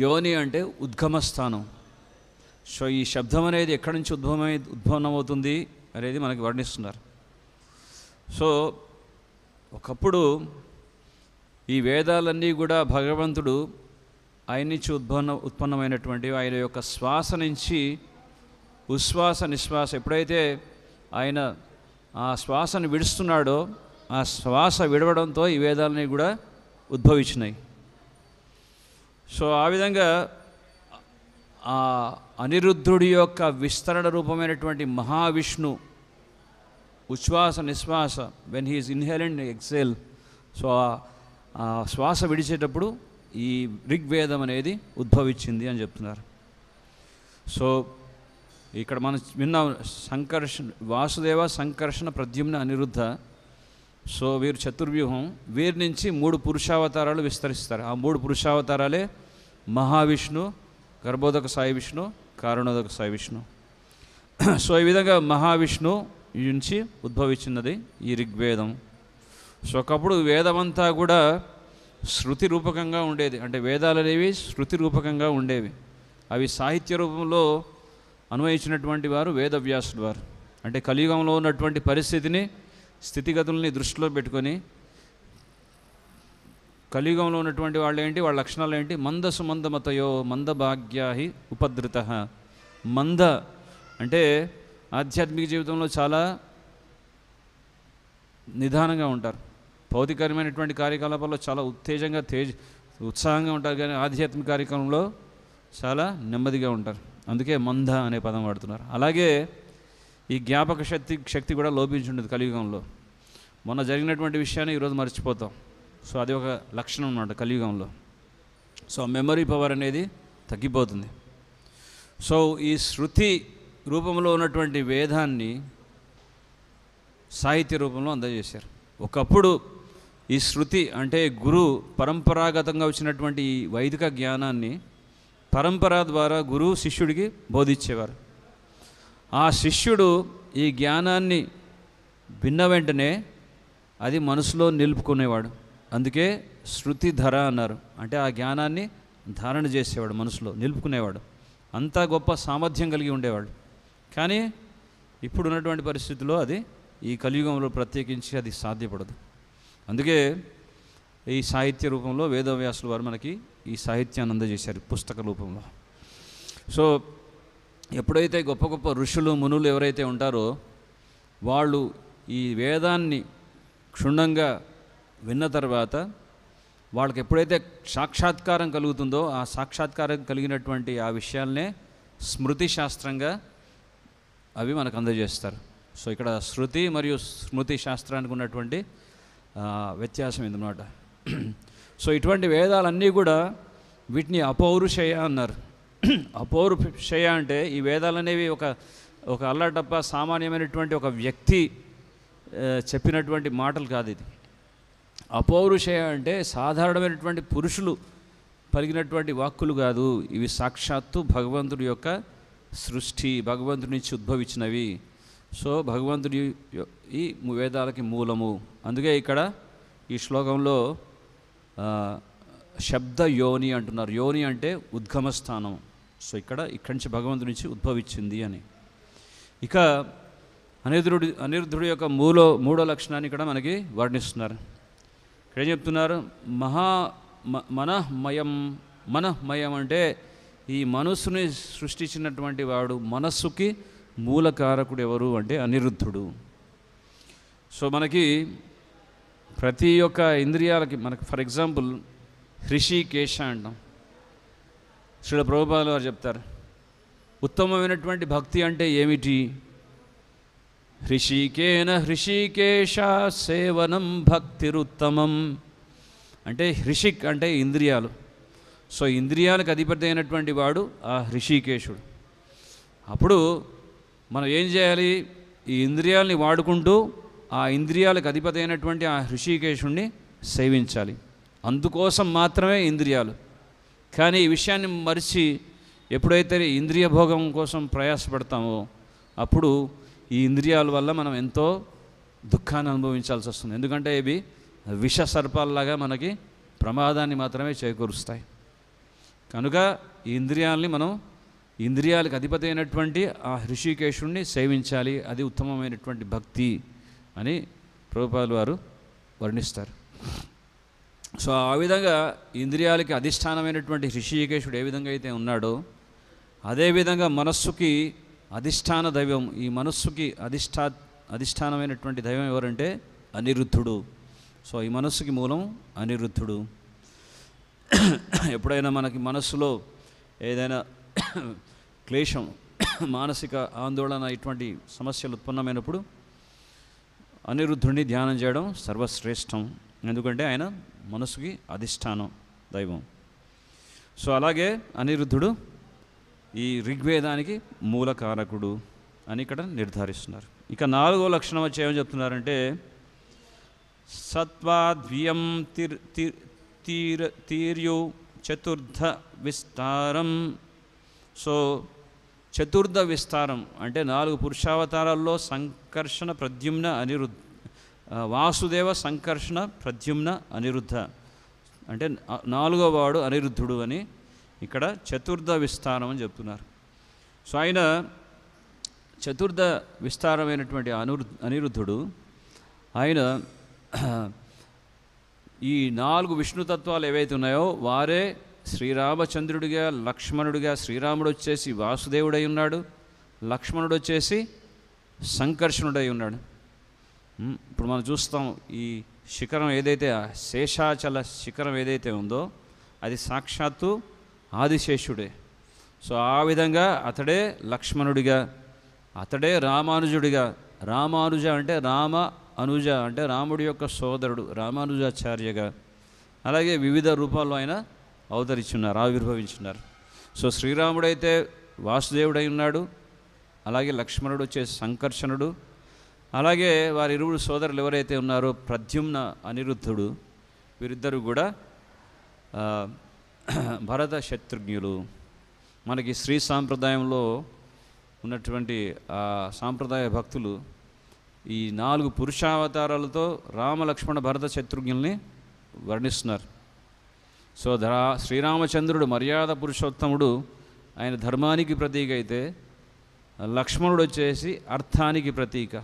యోని అంటే ఉద్గమస్థానం. సో ఈ శబ్దం అనేది ఎక్కడి నుంచి ఉద్భవమవుతుంది అనేది మనకి వర్ణిస్తున్నారు. సో ఒకప్పుడు ఈ వేదాలన్నీ కూడా భగవంతుడు ఆయన నుంచి ఉత్పన్నమైనటువంటి ఆయన యొక్క శ్వాస నుంచి ఉశ్వాస నిశ్వాస, ఎప్పుడైతే ఆయన ఆ శ్వాసను విడుస్తున్నాడో ఆ శ్వాస విడవడంతో ఈ వేదాలన్నీ కూడా ఉద్భవించినాయి. సో ఆ విధంగా ఆ అనిరుద్ధుడి యొక్క విస్తరణ రూపమైనటువంటి మహావిష్ణు ఉచ్ఛ్వాస నిశ్వాస, when he is inhale and exhale, so ఆ శ్వాస విడిచేటప్పుడు ఈ ఋగ్వేదం అనేది ఉద్భవించింది అని చెప్తున్నారు. సో ఇక్కడ మనం విన్నాం సంకర్షణ, వాసుదేవ సంకర్షణ ప్రద్యుమ్న అనిరుద్ధ. సో వీరు చతుర్వ్యూహం, వీరి నుంచి 3 పురుషావతారాలు విస్తరిస్తారు. ఆ 3 పురుషావతారాలే మహావిష్ణు, గర్భోదక సాయి విష్ణు, కారణోదక సాయి విష్ణు. సో ఈ విధంగా మహావిష్ణు నుంచి ఉద్భవించినది ఈ ఋగ్వేదం. సో ఒకప్పుడు వేదమంతా కూడా శృతి రూపకంగా ఉండేది, అంటే వేదాలు అనేవి శృతి రూపకంగా ఉండేవి. అవి సాహిత్య రూపంలో అన్వయించినటువంటి వారు వేదవ్యాసుడు వారు. అంటే కలియుగంలో ఉన్నటువంటి పరిస్థితిని, స్థితిగతుల్ని దృష్టిలో పెట్టుకొని కలియుగంలో ఉన్నటువంటి వాళ్ళు ఏంటి, వాళ్ళ లక్షణాలు ఏంటి, మందసు మందమతయో మందభాగ్యాహి ఉపద్రుత. మంద అంటే ఆధ్యాత్మిక జీవితంలో చాలా నిదానంగా ఉంటారు, భౌతికరమైనటువంటి కార్యకలాపాల్లో చాలా ఉత్తేజంగా ఉత్సాహంగా ఉంటారు, కానీ ఆధ్యాత్మిక కార్యక్రమంలో చాలా నెమ్మదిగా ఉంటారు. అందుకే మంద అనే పదం వాడుతున్నారు. అలాగే ఈ జ్ఞాపక శక్తి కూడా లోపించుండదు కలియుగంలో. మొన్న జరిగినటువంటి విషయాన్ని ఈరోజు మర్చిపోతాం. సో అది ఒక లక్షణం అన్నమాట కలియుగంలో. సో మెమరీ పవర్ అనేది తగ్గిపోతుంది. సో ఈ శృతి రూపంలో ఉన్నటువంటి వేదాన్ని సాహిత్య రూపంలో అందజేశారు. ఒకప్పుడు ఈ శృతి అంటే గురు పరంపరాగతంగా వచ్చినటువంటి ఈ వైదిక జ్ఞానాన్ని పరంపర ద్వారా గురువు శిష్యుడికి బోధించేవారు. ఆ శిష్యుడు ఈ జ్ఞానాన్ని విన్న వెంటనే అది మనసులో నిలుపుకునేవాడు. అందుకే శృతిధర అన్నారు. అంటే ఆ జ్ఞానాన్ని ధారణ చేసేవాడు, మనసులో నిలుపుకునేవాడు. అంత గొప్ప సామర్థ్యం కలిగి ఉండేవాడు. కానీ ఇప్పుడు ఉన్నటువంటి పరిస్థితుల్లో అది ఈ కలియుగంలో ప్రత్యేకించి అది సాధ్యపడదు. అందుకే ఈ సాహిత్య రూపంలో వేదవ్యాసుల వారు మనకి ఈ సాహిత్యాన్ని అందజేశారు పుస్తక రూపంలో. సో ఎప్పుడైతే గొప్ప గొప్ప ఋషులు మునులు ఎవరైతే ఉంటారో వాళ్ళు ఈ వేదాన్ని క్షుణ్ణంగా విన్న తర్వాత వాళ్ళకి ఎప్పుడైతే సాక్షాత్కారం కలుగుతుందో ఆ సాక్షాత్కారం కలిగినటువంటి ఆ విషయాలనే స్మృతి శాస్త్రంగా అవి మనకు అందజేస్తారు. సో ఇక్కడ శృతి మరియు స్మృతి శాస్త్రానికి ఉన్నటువంటి వ్యత్యాసం ఇదన్నమాట. సో ఇటువంటి వేదాలన్నీ కూడా వీటిని అపౌరుషయ అన్నారు. అపౌరుషయ అంటే ఈ వేదాలు అనేవి ఒక అల్లటప్ప సామాన్యమైనటువంటి ఒక వ్యక్తి చెప్పినటువంటి మాటలు కాదు. ఇది అపౌరుషయ అంటే సాధారణమైనటువంటి పురుషులు పలికినటువంటి వాక్కులు కాదు. ఇవి సాక్షాత్తు భగవంతుడి యొక్క సృష్టి, భగవంతుడి నుంచి ఉద్భవించినవి. సో భగవంతుడి ఈ వేదాలకి మూలము. అందుకే ఇక్కడ ఈ శ్లోకంలో శబ్ద యోని అంటున్నారు. యోని అంటే ఉద్గమ స్థానం. సో ఇక్కడి నుంచి భగవంతుడి నుంచి ఉద్భవించింది అని. ఇక అనిరుద్ధుడి యొక్క మూడో లక్షణాన్ని ఇక్కడ మనకి వర్ణిస్తున్నారు. ఇక్కడ ఏం చెప్తున్నారు? మనఃమయం అంటే ఈ మనస్సుని సృష్టించినటువంటి వాడు, మనస్సుకి మూలకారకుడు ఎవరు అంటే అనిరుద్ధుడు. సో మనకి ప్రతి ఒక్క ఇంద్రియాలకి మనకు ఫర్ ఎగ్జాంపుల్ హృషికేశ అంటాం. శ్రీల ప్రభుపాదుల వారు చెప్తారు, ఉత్తమమైనటువంటి భక్తి అంటే ఏమిటి? హృషికేశ సేవనం భక్తిరుత్తమం అంటే హృషిక్ అంటే ఇంద్రియాలు. సో ఇంద్రియాలకు అధిపతి అయినటువంటి వాడు ఆ హృషికేశుడు. అప్పుడు మనం ఏం చేయాలి? ఈ ఇంద్రియాలని వాడుకుంటూ ఆ ఇంద్రియాలకు అధిపతి అయినటువంటి ఆ హృషికేశుడిని సేవించాలి. అందుకోసం మాత్రమే ఇంద్రియాలు. కానీ ఈ విషయాన్ని మరిచి ఎప్పుడైతే ఇంద్రియ భోగం కోసం ప్రయాసపడతామో అప్పుడు ఈ ఇంద్రియాల వల్ల మనం ఎంతో దుఃఖాన్ని అనుభవించాల్సి వస్తుంది. ఎందుకంటే ఇవి విష సర్పాలలాగా మనకి ప్రమాదాన్ని మాత్రమే చేకూరుస్తాయి. కనుక ఈ ఇంద్రియాలని మనం ఇంద్రియాలకు అధిపతి అయినటువంటి ఆ హృషికేశుడిని సేవించాలి. అది ఉత్తమమైనటువంటి భక్తి అని ప్రభుపాదుల వారు వర్ణిస్తారు. సో ఆ విధంగా ఇంద్రియాలకి అధిష్టానమైనటువంటి హృషికేశుడు ఏ విధంగా అయితే ఉన్నాడో అదేవిధంగా మనస్సుకి అధిష్టాన దైవం, ఈ మనస్సుకి అధిష్టానమైనటువంటి దైవం ఎవరంటే అనిరుద్ధుడు. సో ఈ మనస్సుకి మూలం అనిరుద్ధుడు. ఎప్పుడైనా మనకి మనస్సులో ఏదైనా క్లేశం, మానసిక ఆందోళన ఇటువంటి సమస్యలు ఉత్పన్నమైనప్పుడు అనిరుద్ధుడిని ధ్యానం చేయడం సర్వశ్రేష్టం. ఎందుకంటే ఆయన మనసుకి అధిష్టానం దైవం. సో అలాగే అనిరుద్ధుడు ఈ ఋగ్వేదానికి మూలకారకుడు అని ఇక్కడ నిర్ధారిస్తున్నారు. ఇక 4వ లక్షణం వచ్చి ఏమని చెప్తున్నారంటే సత్వాద్వ్యం తీర్యు చతుర్థ విస్తారం. సో చతుర్థ విస్తారం అంటే 4 పురుషావతారాల్లో సంకర్షణ ప్రద్యుమ్న అనిరుద్ధ, వాసుదేవ సంకర్షణ ప్రద్యుమ్న అనిరుద్ధ అంటే 4వ వాడు అనిరుద్ధుడు అని ఇక్కడ చతుర్థ విస్తారం అని చెప్తున్నారు. సో ఆయన చతుర్థ విస్తారమైనటువంటి అనిరుద్ధుడు ఆయన ఈ 4 విష్ణుతత్వాలు ఏవైతే ఉన్నాయో వారే శ్రీరామచంద్రుడిగా, లక్ష్మణుడిగా, శ్రీరాముడు వచ్చేసి వాసుదేవుడై ఉన్నాడు, లక్ష్మణుడు వచ్చేసి సంకర్షణుడై ఉన్నాడు. ఇప్పుడు మనం చూస్తాం ఈ శిఖరం ఏదైతే శేషాచల శిఖరం ఏదైతే ఉందో అది సాక్షాత్తు ఆదిశేషుడే. సో ఆ విధంగా అతడే లక్ష్మణుడిగా, అతడే రామానుజుడిగా, రామానుజ అంటే రామ అనుజ అంటే రాముడి యొక్క సోదరుడు రామానుజాచార్యగా, అలాగే వివిధ రూపాల్లో ఆయన అవతరించున్నారు, ఆవిర్భవించున్నారు. సో శ్రీరాముడైతే వాసుదేవుడై ఉన్నాడు, అలాగే లక్ష్మణుడు వచ్చేసి సంకర్షణుడు, అలాగే వారి ఇరువురు సోదరులు ఎవరైతే ఉన్నారో ప్రద్యుమ్న అనిరుద్ధుడు, వీరిద్దరూ కూడా భరత శత్రుఘ్నులు. మనకి శ్రీ సాంప్రదాయంలో ఉన్నటువంటి ఆ సాంప్రదాయ భక్తులు ఈ 4 పురుషావతారాలతో రామ లక్ష్మణ భరత శత్రుఘ్నుల్ని వర్ణిస్తున్నారు. సో శ్రీరామచంద్రుడు మర్యాద పురుషోత్తముడు, ఆయన ధర్మానికి ప్రతీక అయితే లక్ష్మణుడు వచ్చేసి అర్థానికి ప్రతీక.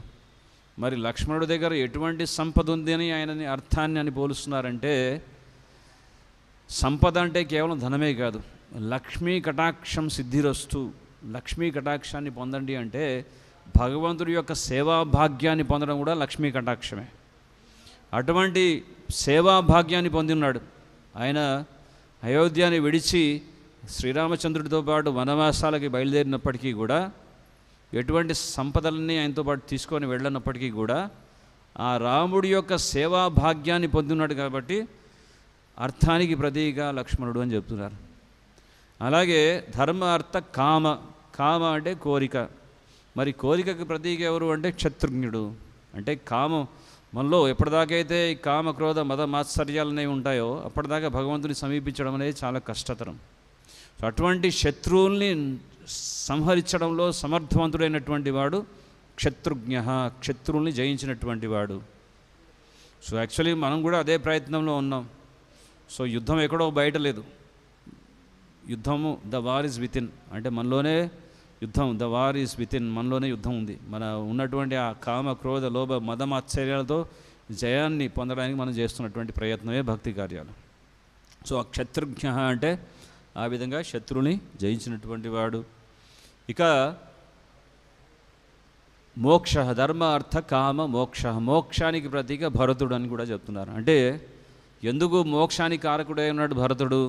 మరి లక్ష్మణుడి దగ్గర ఎటువంటి సంపద ఉంది అని ఆయనని అర్థాన్ని అని పోలుస్తున్నారంటే, సంపద అంటే కేవలం ధనమే కాదు, లక్ష్మీ కటాక్షం సిద్ధిరస్తు, లక్ష్మీ కటాక్షాన్ని పొందండి అంటే భగవంతుడి యొక్క సేవా భాగ్యాన్ని పొందడం కూడా లక్ష్మీ కటాక్షమే. అటువంటి సేవా భాగ్యాన్ని పొంది ఉన్నాడు ఆయన. అయోధ్యని విడిచి శ్రీరామచంద్రుడితో పాటు వనవాసాలకి బయలుదేరినప్పటికీ కూడా, ఎటువంటి సంపదలన్నీ ఆయనతో పాటు తీసుకొని వెళ్ళినప్పటికీ కూడా ఆ రాముడి యొక్క సేవా భాగ్యాన్ని పొందున్నాడు కాబట్టి అర్థానికి ప్రతీక లక్ష్మణుడు అని చెప్తున్నారు. అలాగే ధర్మ అర్థ కామ, కామ అంటే కోరిక. మరి కోరికకి ప్రతీక ఎవరు అంటే శత్రుఘ్నుడు. అంటే కామం మనలో ఎప్పటిదాకైతే ఈ కామ క్రోధ మద మాత్సర్యాలు అనేవి ఉంటాయో అప్పటిదాకా భగవంతుని సమీపించడం అనేది చాలా కష్టతరం. సో అటువంటి శత్రువుల్ని సంహరించడంలో సమర్థవంతుడైనటువంటి వాడు క్షత్రుఘ్న, శత్రువుల్ని జయించినటువంటి వాడు. సో యాక్చువల్లీ మనం కూడా అదే ప్రయత్నంలో ఉన్నాం. సో యుద్ధం ఎక్కడో బయట లేదు, యుద్ధము ద వార్ ఈజ్ వితిన్, అంటే మనలోనే యుద్ధం, ద వార్ ఈజ్ వితిన్, మనలోనే యుద్ధం ఉంది. మన ఉన్నటువంటి ఆ కామ క్రోధ లోభ మదమాశ్చర్యాలతో జయాన్ని పొందడానికి మనం చేస్తున్నటువంటి ప్రయత్నమే భక్తి కార్యాలు. సో ఆ క్షత్రుఘ్న అంటే ఆ విధంగా శత్రువుని జయించినటువంటి వాడు. ఇక మోక్ష, ధర్మ అర్థ కామ మోక్ష, మోక్షానికి ప్రతీక భరతుడు అని కూడా చెప్తున్నారు. అంటే ఎందుకు మోక్షానికి కారకుడై ఉన్నాడు భరతుడు?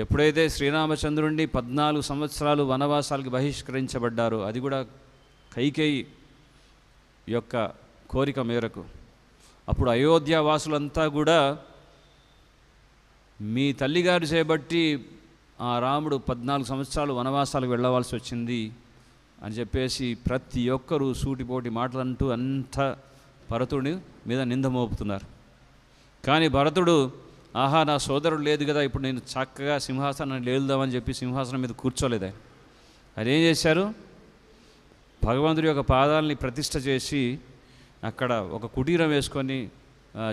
ఎప్పుడైతే శ్రీరామచంద్రుడిని 14 సంవత్సరాలు వనవాసాలకి బహిష్కరించబడ్డారో, అది కూడా కైకేయి యొక్క కోరిక మేరకు, అప్పుడు అయోధ్య వాసులంతా కూడా మీ తల్లిగారు చేయబట్టి ఆ రాముడు 14 సంవత్సరాలు వనవాసాలకు వెళ్ళవలసి వచ్చింది అని చెప్పేసి ప్రతి ఒక్కరూ సూటిపోటి మాటలంటూ అంత భరతుడి మీద నింద మోపుతున్నారు. కానీ భరతుడు, ఆహా నా సోదరుడు లేదు కదా, ఇప్పుడు నేను చక్కగా సింహాసనాన్ని లేలుదామని చెప్పి సింహాసనం మీద కూర్చోలేదు. అదేం చేశారు? భగవంతుడి యొక్క పాదాలని ప్రతిష్ఠ చేసి అక్కడ ఒక కుటీరం వేసుకొని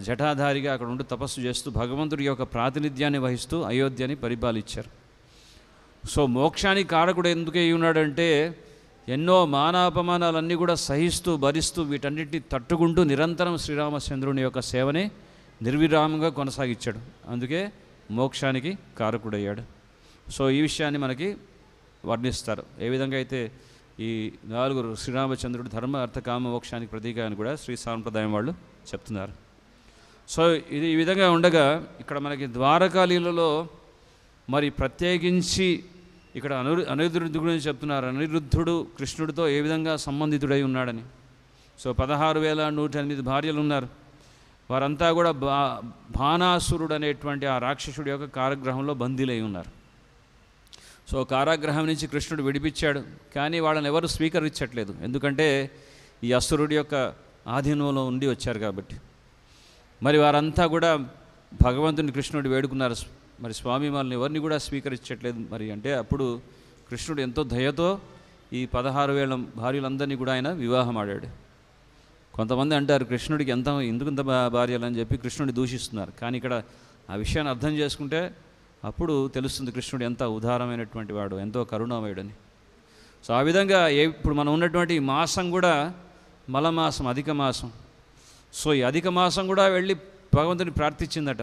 జటాధారిగా అక్కడ ఉండి తపస్సు చేస్తూ భగవంతుడి యొక్క ప్రాతినిధ్యాన్ని వహిస్తూ అయోధ్యని పరిపాలించారు. సో మోక్షానికి కారకుడు ఎందుకు అయి ఉన్నాడంటే, ఎన్నో మానాపమానాలన్నీ కూడా సహిస్తూ భరిస్తూ వీటన్నిటిని తట్టుకుంటూ నిరంతరం శ్రీరామచంద్రుని యొక్క సేవని నిర్విరామంగా కొనసాగించాడు. అందుకే మోక్షానికి కారకుడయ్యాడు. సో ఈ విషయాన్ని మనకి వర్ణిస్తారు. ఏ విధంగా అయితే ఈ 4 శ్రీరామచంద్రుడు ధర్మ అర్థ కామ మోక్షానికి ప్రతీక అని కూడా శ్రీ సాంప్రదాయం వాళ్ళు చెప్తున్నారు. సో ఇది ఈ విధంగా ఉండగా ఇక్కడ మనకి ద్వారకాలీలలో మరి ప్రత్యేకించి ఇక్కడ అనిరుద్ధుడి గురించి చెప్తున్నారు. అనిరుద్ధుడు కృష్ణుడితో ఏ విధంగా సంబంధితుడై ఉన్నాడని. సో 16,108 భార్యలు ఉన్నారు. వారంతా కూడా బాణాసురుడు అనేటువంటి ఆ రాక్షసుడి యొక్క కారాగృహంలో బందీలై ఉన్నారు. సో కారాగృహం నుంచి కృష్ణుడు విడిపించాడు, కానీ వాళ్ళని ఎవరు స్వీకరించట్లేదు. ఎందుకంటే ఈ అసురుడి యొక్క ఆధీనంలో ఉండి వచ్చారు కాబట్టి. మరి వారంతా కూడా భగవంతుని కృష్ణుడు వేడుకున్నారు, మరి స్వామి వాళ్ళని ఎవరిని కూడా స్వీకరించట్లేదు. మరి అంటే అప్పుడు కృష్ణుడు ఎంతో దయతో ఈ 16,000 భార్యలందరినీ కూడా ఆయన వివాహం ఆడాడు. కొంతమంది అంటారు కృష్ణుడికి ఎందుకు ఇంత భార్యలు అని చెప్పి కృష్ణుడిని దూషిస్తున్నారు. కానీ ఇక్కడ ఆ విషయాన్ని అర్థం చేసుకుంటే అప్పుడు తెలుస్తుంది కృష్ణుడు ఎంత ఉదారమైనటువంటి వాడు, ఎంతో కరుణామయుడని. సో ఆ విధంగా ఇప్పుడు మనం ఉన్నటువంటి ఈ మాసం కూడా మలమాసం, అధిక మాసం. సో ఈ అధిక మాసం కూడా వెళ్ళి భగవంతుని ప్రార్థించిందట,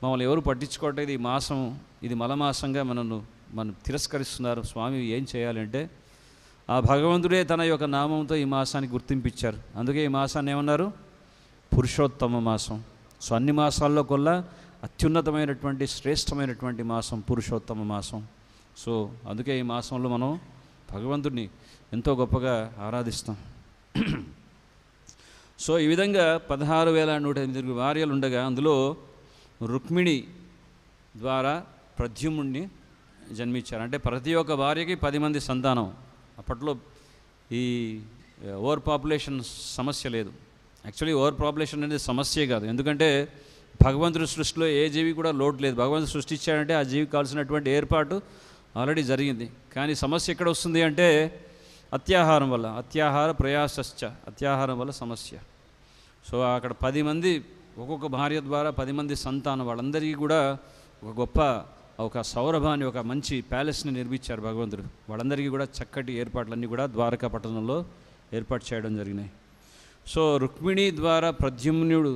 మమ్మల్ని ఎవరు పట్టించుకోవట్లేదు, ఈ మాసం ఇది మలమాసంగా మనం తిరస్కరిస్తున్నారు స్వామి, ఏం చేయాలంటే ఆ భగవంతుడే తన యొక్క నామంతో ఈ మాసానికి గుర్తింపించారు. అందుకే ఈ మాసాన్ని ఏమన్నారు? పురుషోత్తమ మాసం. సో అన్ని మాసాల్లో కొల్లా అత్యున్నతమైనటువంటి శ్రేష్టమైనటువంటి మాసం పురుషోత్తమ మాసం. సో అందుకే ఈ మాసంలో మనం భగవంతుడిని ఎంతో గొప్పగా ఆరాధిస్తాం. సో ఈ విధంగా 16,108 భార్యలు ఉండగా అందులో రుక్మిణి ద్వారా ప్రద్యుమ్నుడిని జన్మించారు. అంటే ప్రతి ఒక్క భార్యకి 10 మంది సంతానం. అప్పట్లో ఈ ఓవర్ పాపులేషన్ సమస్య లేదు. యాక్చువల్లీ ఓవర్ పాపులేషన్ అనేది సమస్యే కాదు, ఎందుకంటే భగవంతుడి సృష్టిలో ఏ జీవి కూడా లోటు లేదు. భగవంతుడు సృష్టించాడంటే ఆ జీవికి కావాల్సినటువంటి ఏర్పాటు ఆల్రెడీ జరిగింది. కానీ సమస్య ఎక్కడ వస్తుంది అంటే అత్యాహారం వల్ల, అత్యాహార ప్రయాసశ్చ, అత్యాహారం వల్ల సమస్య. సో అక్కడ 10 మంది, ఒక్కొక్క భార్య ద్వారా 10 మంది సంతానం, వాళ్ళందరికీ కూడా ఒక గొప్ప ఒక సౌరభాన్ని, ఒక మంచి ప్యాలెస్ని నిర్మించారు భగవంతుడు. వాళ్ళందరికీ కూడా చక్కటి ఏర్పాట్లన్నీ కూడా ద్వారకా పట్టణంలో ఏర్పాటు చేయడం జరిగినాయి. సో రుక్మిణి ద్వారా ప్రద్యుమ్నుడు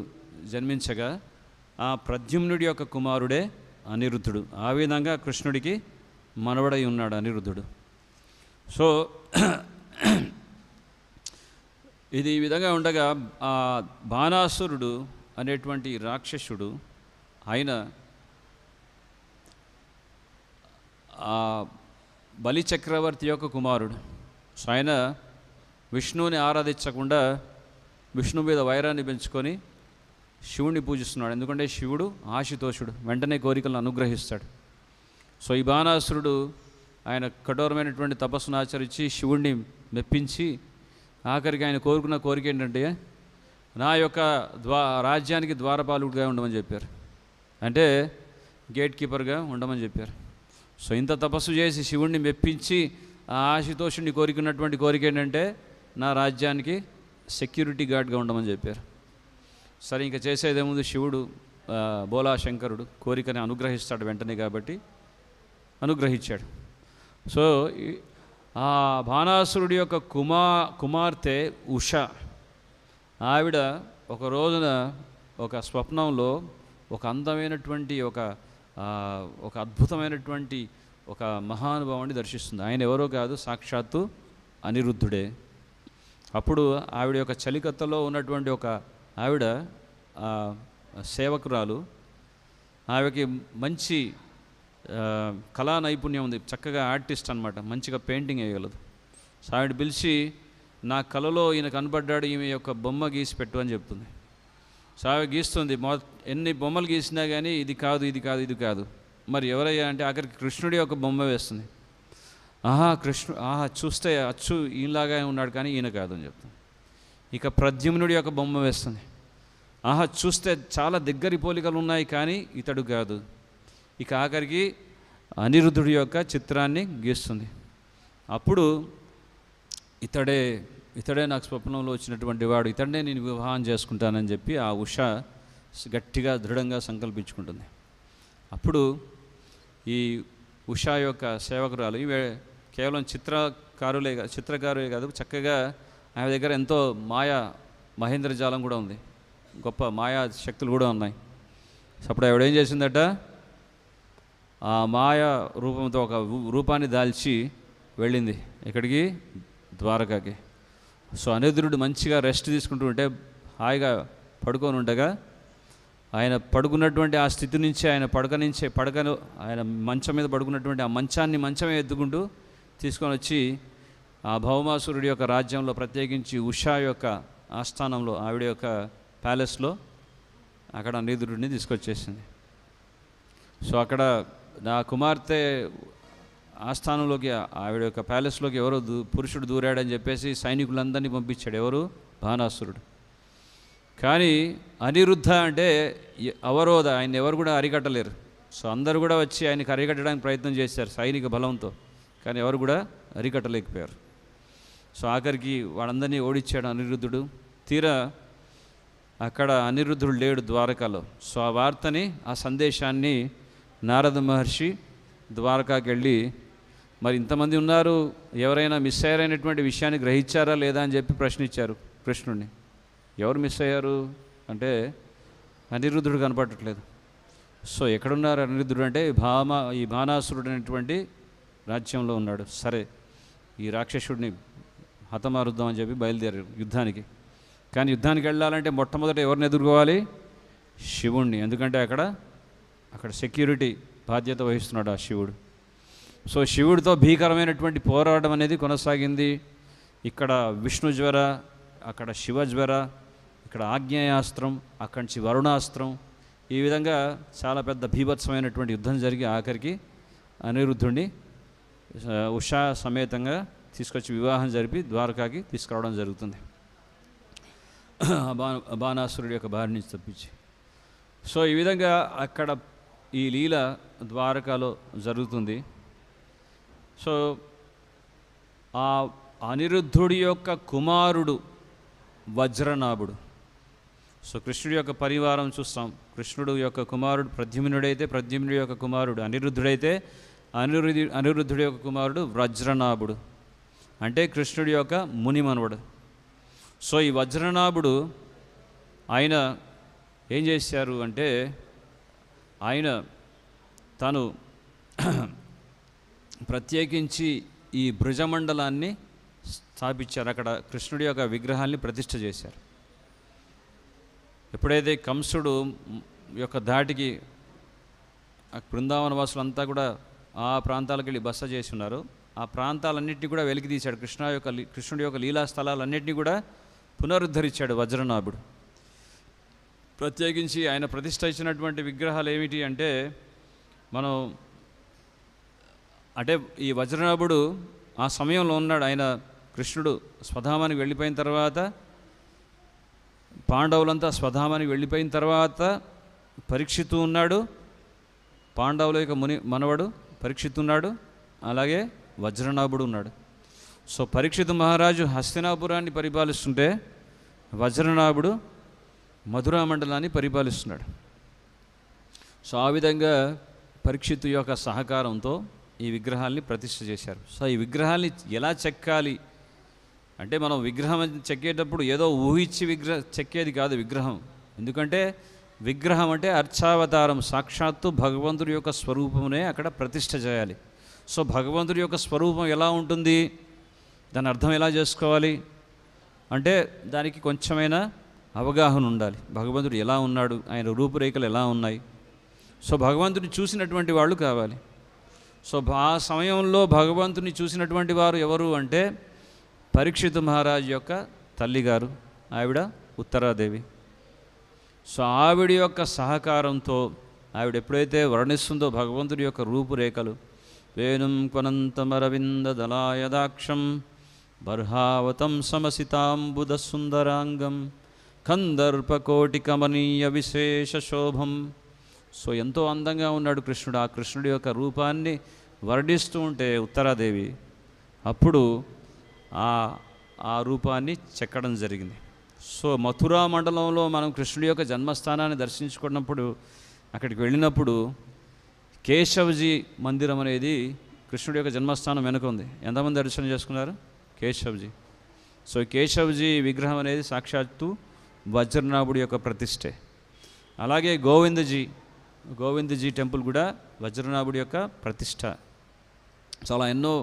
జన్మించగా ఆ ప్రద్యుమ్నుడి యొక్క కుమారుడే అనిరుద్ధుడు. ఆ విధంగా కృష్ణుడికి మనవడై ఉన్నాడు అనిరుద్ధుడు. సో ఇది ఈ విధంగా ఉండగా ఆ బాణాసురుడు అనేటువంటి రాక్షసుడు, ఆయన ఆ బలి చక్రవర్తి యొక్క కుమారుడు. సో ఆయన విష్ణువుని ఆరాధించకుండా విష్ణు మీద వైరాన్ని పెంచుకొని శివుణ్ణి పూజిస్తున్నాడు. ఎందుకంటే శివుడు ఆశుతోషుడు, వెంటనే కోరికలను అనుగ్రహిస్తాడు. సో ఈ బాణాసురుడు ఆయన కఠోరమైనటువంటి తపస్సును ఆచరించి శివుణ్ణి మెప్పించి ఆఖరికి ఆయన కోరుకున్న కోరిక ఏంటంటే నా యొక్క రాజ్యానికి ద్వారపాలకుడిగా ఉండమని చెప్పారు. అంటే గేట్ కీపర్గా ఉండమని చెప్పారు. సో ఇంత తపస్సు చేసి శివుణ్ణి మెప్పించి ఆ ఆశుతోషుడిని కోరుకున్నటువంటి కోరిక ఏంటంటే నా రాజ్యానికి సెక్యూరిటీ గార్డ్గా ఉండమని చెప్పారు. సరే ఇంకా చేసేదేముంది, శివుడు బోలాశంకరుడు కోరికని అనుగ్రహిస్తాడు వెంటనే, కాబట్టి అనుగ్రహించాడు. సో ఆ బాణాసురుడి యొక్క కుమార్తె ఉష, ఆవిడ ఒక రోజున ఒక స్వప్నంలో ఒక అందమైనటువంటి ఒక అద్భుతమైనటువంటి ఒక మహానుభావాన్ని దర్శిస్తుంది. ఆయన ఎవరో కాదు, సాక్షాత్తు అనిరుద్ధుడే. అప్పుడు ఆవిడ యొక్క చలికత్తలో ఉన్నటువంటి ఒక ఆవిడ సేవకురాలు, ఆవిడకి మంచి కళా నైపుణ్యం ఉంది, చక్కగా ఆర్టిస్ట్ అనమాట, మంచిగా పెయింటింగ్ వేయగలదు. సో ఆవిడ పిలిచి నా కళలో ఈయన కనపడ్డాడు, ఈమె యొక్క బొమ్మ గీసి పెట్టు అని చెప్తుంది. సో ఆవిడ గీస్తుంది. ఎన్ని బొమ్మలు గీసినా కానీ ఇది కాదు, ఇది కాదు, ఇది కాదు. మరి ఎవరయ్యా అంటే ఆఖరికి కృష్ణుడి యొక్క బొమ్మ వేస్తుంది. చూస్తే అచ్చు ఈయనలాగా ఉన్నాడు కానీ ఈయన కాదు అని చెప్తాను. ఇక ప్రద్యుమ్నుడి యొక్క బొమ్మ వేస్తుంది. చూస్తే చాలా దగ్గరి పోలికలు ఉన్నాయి కానీ ఇతడు కాదు. ఇక ఆఖరికి అనిరుద్ధుడి యొక్క చిత్రాన్ని గీస్తుంది. అప్పుడు ఇతడే నాకు స్వప్నంలో వచ్చినటువంటి వాడు, ఇతడే నేను వివాహం చేసుకుంటానని చెప్పి ఆ ఉష గట్టిగా దృఢంగా సంకల్పించుకుంటుంది. అప్పుడు ఈ ఉషా యొక్క సేవకురాలు, ఇవే కేవలం చిత్రకారులే కాదు, చక్కగా ఆమె దగ్గర ఎంతో మహేంద్రజాలం కూడా ఉంది, గొప్ప మాయా శక్తులు కూడా ఉన్నాయి. అప్పుడు ఆవిడ ఏం చేసిందట, ఆ మాయా రూపంతో ఒక రూపాన్ని దాల్చి వెళ్ళింది ఎక్కడికి, ద్వారకాకి. సో అనిరుద్ధుడు మంచిగా రెస్ట్ తీసుకుంటూ ఉంటే, హాయిగా పడుకొని ఉండగా, ఆయన పడుకున్నటువంటి ఆ స్థితి నుంచి ఆయన మంచం మీద పడుకున్నటువంటి ఆ మంచమే ఎత్తుకుంటూ తీసుకొని వచ్చి ఆ భౌమాసురుడి యొక్క రాజ్యంలో, ప్రత్యేకించి ఉషా యొక్క ఆస్థానంలో, ఆవిడ యొక్క ప్యాలెస్లో అక్కడ అనిరుద్ధుడిని తీసుకొచ్చేసింది. సో అక్కడ నా కుమార్తె ఆస్థానంలోకి, ఆవిడ యొక్క ప్యాలెస్లోకి ఎవరో పురుషుడు దూరాడని చెప్పేసి సైనికులందరినీ పంపించాడు. ఎవరు? బాణాసురుడు. కానీ అనిరుద్ధ అంటే అవరోధ, ఆయన ఎవరు కూడా అరికట్టలేరు. సో అందరూ కూడా వచ్చి ఆయనకి అరికట్టడానికి ప్రయత్నం చేశారు సైనిక బలంతో, కానీ ఎవరు కూడా అరికట్టలేకపోయారు. సో ఆఖరికి వాళ్ళందరినీ ఓడించాడు అనిరుద్ధుడు. తీరా అక్కడ అనిరుద్ధుడు లేడు ద్వారకాలో. సో ఆ వార్తని, ఆ సందేశాన్ని నారద మహర్షి ద్వారకాకి వెళ్ళి, మరి ఇంతమంది ఉన్నారు, ఎవరైనా మిస్ అయ్యారనేటువంటి విషయాన్ని గ్రహించారా లేదా అని చెప్పి ప్రశ్నించారు కృష్ణుడిని. ఎవరు మిస్ అయ్యారు అంటే అనిరుద్ధుడు కనపడట్లేదు. సో ఎక్కడున్నారు అనిరుద్ధుడు అంటే ఈ బాణాసురుడు అనేటువంటి రాజ్యంలో ఉన్నాడు. సరే, ఈ రాక్షసుడిని హతమారుద్దామని చెప్పి బయలుదేరారు యుద్ధానికి. కానీ యుద్ధానికి వెళ్ళాలంటే మొట్టమొదట ఎవరిని ఎదుర్కోవాలి? శివుణ్ణి. ఎందుకంటే అక్కడ సెక్యూరిటీ బాధ్యత వహిస్తున్నాడు ఆ శివుడు. సో శివుడితో భీకరమైనటువంటి పోరాటం అనేది కొనసాగింది. ఇక్కడ విష్ణు జ్వర, అక్కడ శివజ్వర, ఇక్కడ ఆగ్నేయాస్త్రం, అక్కడి నుంచి వరుణాస్త్రం, ఈ విధంగా చాలా పెద్ద భీభత్సమైనటువంటి యుద్ధం జరిగి ఆఖరికి అనిరుద్ధుడిని ఉషా సమేతంగా తీసుకొచ్చి వివాహం జరిపి ద్వారకాకి తీసుకురావడం జరుగుతుంది, బాణాసురుడి యొక్క బారి నుంచి తప్పించి. సో ఈ విధంగా అక్కడ ఈ లీల ద్వారకాలో జరుగుతుంది. సో ఆ అనిరుద్ధుడి యొక్క కుమారుడు వజ్రనాభుడు. సో కృష్ణుడి యొక్క పరివారం చూస్తాం. కృష్ణుడు యొక్క కుమారుడు ప్రద్యుమ్నుడైతే ప్రద్యుమ్నుడి యొక్క కుమారుడు అనిరుద్ధుడైతే అనిరుద్ధుడి యొక్క కుమారుడు వజ్రనాభుడు, అంటే కృష్ణుడి యొక్క మునిమనుడు. సో ఈ వజ్రనాభుడు ఆయన ఏం చేశారు అంటే ఆయన తను ప్రత్యేకించి ఈ భుజమండలాన్ని స్థాపించారు. అక్కడ కృష్ణుడి యొక్క విగ్రహాన్ని ప్రతిష్ఠ చేశారు. ఎప్పుడైతే కంసుడు యొక్క ధాటికి బృందావన వాసులంతా కూడా ఆ ప్రాంతాలకు వెళ్ళి బస చేసి ఉన్నారు, ఆ ప్రాంతాలన్నింటినీ కూడా వెలికి తీశాడు. కృష్ణుడి యొక్క లీలా స్థలాలన్నింటినీ కూడా పునరుద్ధరించాడు వజ్రనాభుడు. ప్రత్యేకించి ఆయన ప్రతిష్ఠ ఇచ్చినటువంటి విగ్రహాలు ఏమిటి అంటే మనం అంటే ఈ వజ్రనాభుడు ఆ సమయంలో ఉన్నాడు. ఆయన కృష్ణుడు స్వధామానికి వెళ్ళిపోయిన తర్వాత, పాండవులంతా స్వధామానికి వెళ్ళిపోయిన తర్వాత పరీక్షిత్తు ఉన్నాడు, పాండవుల యొక్క మనవడు పరీక్షిత్తు ఉన్నాడు, అలాగే వజ్రనాభుడు ఉన్నాడు. సో పరీక్షిత్తు మహారాజు హస్తినాపురాన్ని పరిపాలిస్తుంటే వజ్రనాభుడు మధురా మండలాన్ని పరిపాలిస్తున్నాడు. సో ఆ విధంగా పరీక్షిత్తు యొక్క సహకారంతో ఈ విగ్రహాల్ని ప్రతిష్ఠ చేశారు. సో ఈ విగ్రహాల్ని ఎలా చెక్కాలి అంటే మనం విగ్రహం చెక్కేటప్పుడు ఏదో ఊహించి చెక్కేది కాదు విగ్రహం. ఎందుకంటే విగ్రహం అంటే అర్చావతారం, సాక్షాత్తు భగవంతుడి యొక్క స్వరూపమునే అక్కడ ప్రతిష్ఠ చేయాలి. సో భగవంతుడి యొక్క స్వరూపం ఎలా ఉంటుంది, దాని అర్థం ఎలా చేసుకోవాలి అంటే దానికి కొంచెమైనా అవగాహన ఉండాలి. భగవంతుడు ఎలా ఉన్నాడు, ఆయన రూపురేఖలు ఎలా ఉన్నాయి, సో భగవంతుడిని చూసినటువంటి వాళ్ళు కావాలి. సో ఆ సమయంలో భగవంతుని చూసినటువంటి వారు ఎవరు అంటే పరీక్షితు మహారాజు యొక్క తల్లిగారు, ఆవిడ ఉత్తరాదేవి. సో ఆవిడ యొక్క సహకారంతో ఆవిడ ఎప్పుడైతే వర్ణిస్తుందో భగవంతుడి యొక్క రూపురేఖలు, వేణుం క్వనంతమరవింద దళాయదాక్షం బర్హావతం సమసితాంబుద సుందరాంగం కందర్పకోటి కమనీయ విశేష శోభం. సో ఎంతో అందంగా ఉన్నాడు కృష్ణుడు. ఆ కృష్ణుడి యొక్క రూపాన్ని వర్ణిస్తూ ఉంటే ఉత్తరాదేవి అప్పుడు ఆ రూపాన్ని చెక్కడం జరిగింది. సో మథురా మండలంలో మనం కృష్ణుడి యొక్క జన్మస్థానాన్ని దర్శించుకున్నప్పుడు, అక్కడికి వెళ్ళినప్పుడు కేశవజీ మందిరం అనేది కృష్ణుడి యొక్క జన్మస్థానం వెనుక ఉంది. ఎంతమంది దర్శనం చేసుకున్నారు? కేశవజీ. సో కేశవజీ విగ్రహం అనేది సాక్షాత్తు వజ్రనాభుడి యొక్క ప్రతిష్ఠే. అలాగే గోవిందజీ టెంపుల్ కూడా వజ్రనాభుడి యొక్క ప్రతిష్ఠ. చాలా ఎన్నో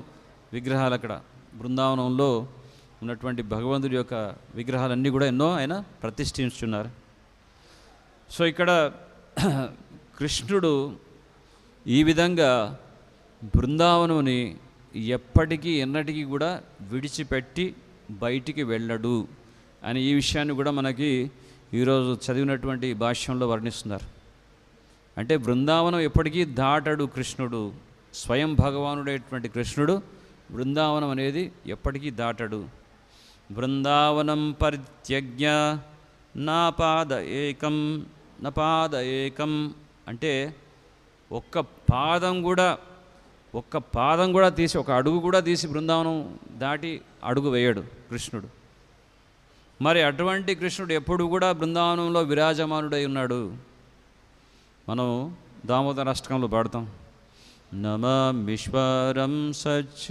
విగ్రహాలు అక్కడ బృందావనంలో ఉన్నటువంటి భగవంతుడి యొక్క విగ్రహాలన్నీ కూడా ఎన్నో ఆయన ప్రతిష్ఠించున్నారు. సో ఇక్కడ కృష్ణుడు ఈ విధంగా బృందావనముని ఎప్పటికీ ఎన్నటికీ కూడా విడిచిపెట్టి బయటికి వెళ్ళడు అని ఈ విషయాన్ని కూడా మనకి ఈరోజు చదివినటువంటి భాష్యంలో వర్ణిస్తున్నారు. అంటే బృందావనం ఎప్పటికీ దాటడు కృష్ణుడు, స్వయం భగవానుడైనటువంటి కృష్ణుడు బృందావనం అనేది ఎప్పటికీ దాటడు. బృందావనం పరిత్యజ్య నా పాద ఏకం అంటే ఒక్క పాదం కూడా తీసి, ఒక అడుగు కూడా తీసి బృందావనం దాటి అడుగు వేయడు కృష్ణుడు. మరి అటువంటి కృష్ణుడు ఎప్పుడు కూడా బృందావనంలో విరాజమానుడై ఉన్నాడు. మనం దామోదర అష్టకంలో పాడతాం, నమామీశ్వరం సచ్చితానందరూపం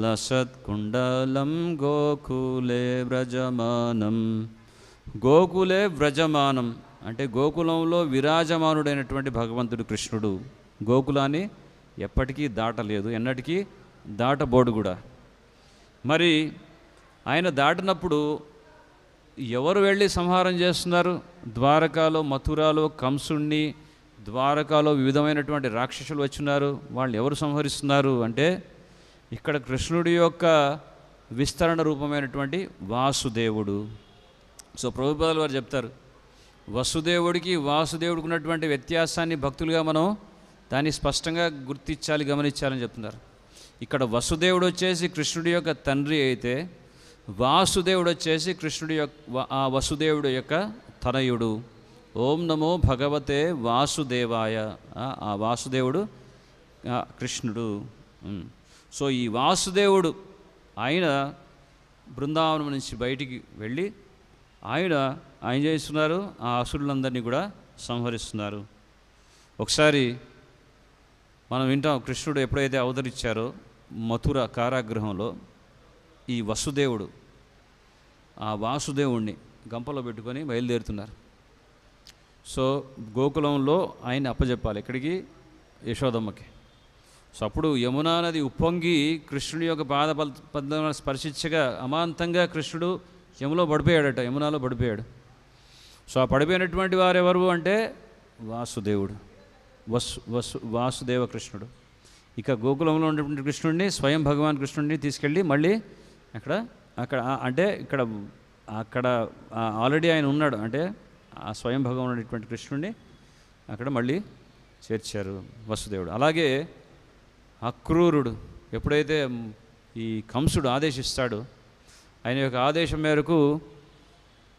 లసత్కుండలం గోకులే వ్రజమానం అంటే గోకులంలో విరాజమానుడైనటువంటి భగవంతుడు కృష్ణుడు గోకులాన్ని ఎప్పటికీ దాటలేదు, ఎన్నటికీ దాటబోడు కూడా. మరి ఆయన దాటినప్పుడు ఎవరు వెళ్ళి సంహారం చేస్తున్నారు? ద్వారకాలో, మథురాలో కంసుణ్ణి, ద్వారకాలో వివిధమైనటువంటి రాక్షసులు వచ్చినారు. వాళ్ళు ఎవరు సంహరిస్తున్నారు అంటే ఇక్కడ కృష్ణుడి యొక్క విస్తరణ రూపమైనటువంటి వాసుదేవుడు. సో ప్రభుపాదుల వారు చెప్తారు, వసుదేవుడికి వాసుదేవుడికి ఉన్నటువంటి వ్యత్యాసాన్ని భక్తులుగా మనం దాన్ని స్పష్టంగా గుర్తించాలి, గమనించాలని చెప్తున్నారు. ఇక్కడ వసుదేవుడు వచ్చేసి కృష్ణుడి యొక్క తండ్రి అయితే, వాసుదేవుడు వచ్చేసి కృష్ణుడి యొక్క ఆ వసుదేవుడు యొక్క తనయుడు. ఓం నమో భగవతే వాసుదేవాయ. ఆ వాసుదేవుడు కృష్ణుడు. సో ఈ వాసుదేవుడు ఆయన బృందావనం నుంచి బయటికి వెళ్ళి ఆయన చేస్తున్నారు, ఆ అసురులందరినీ కూడా సంహరిస్తున్నారు. ఒకసారి మనం వింటాం, కృష్ణుడు ఎప్పుడైతే అవతరించారో మథుర కారాగృహంలో ఈ వసుదేవుడు ఆ వాసుదేవుణ్ణి గంపలో పెట్టుకొని బయలుదేరుతున్నారు. సో గోకులంలో ఆయన అప్పచెప్పాలి, ఎక్కడికి? యశోదమ్మకి. సో అప్పుడు యమునా నది ఉప్పొంగి కృష్ణుడి యొక్క పద్మాలను స్పర్శించగా అమాంతంగా కృష్ణుడు యములో పడిపోయాడట, యమునాలో పడిపోయాడు. సో ఆ పడిపోయినటువంటి వారెవరు అంటే వాసుదేవుడు, వాసుదేవ కృష్ణుడు. ఇక గోకులంలో ఉన్నటువంటి కృష్ణుడిని, స్వయం భగవాన్ కృష్ణుడిని తీసుకెళ్ళి మళ్ళీ అక్కడ ఆల్రెడీ ఆయన ఉన్నాడు, అంటే ఆ స్వయం భగవాన్ ఉన్నటువంటి కృష్ణుడిని అక్కడ మళ్ళీ చేర్చారు వసుదేవుడు. అలాగే అక్రూరుడు ఎప్పుడైతే ఈ కంసుడు ఆదేశిస్తాడో ఆయన యొక్క ఆదేశం మేరకు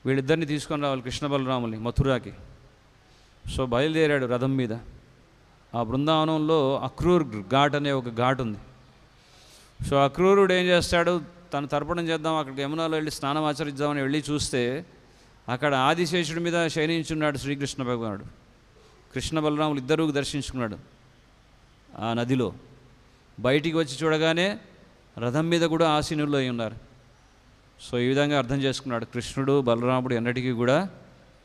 వీళ్ళిద్దరిని తీసుకొని రావాలి, కృష్ణ బలరాముల్ని మథురాకి. సో బయలుదేరాడు రథం మీద. ఆ బృందావనంలో అక్రూర్ ఘాట్ అనే ఒక ఘాట్ ఉంది. సో అక్రూరుడు ఏం చేస్తాడు, తను తర్పణం చేద్దాం, అక్కడికి యమునాలో వెళ్ళి స్నానం ఆచరిద్దామని వెళ్ళి చూస్తే అక్కడ ఆదిశేషుడి మీద శయనించున్నాడు శ్రీకృష్ణ భగవానుడు. కృష్ణ బలరాములు ఇద్దరూ దర్శించుకున్నాడు ఆ నదిలో. బయటికి వచ్చి చూడగానే రథం మీద కూడా ఆసీనులు అయి ఉన్నారు. సో ఈ విధంగా అర్థం చేసుకున్నాడు, కృష్ణుడు బలరాముడు ఎన్నటికీ కూడా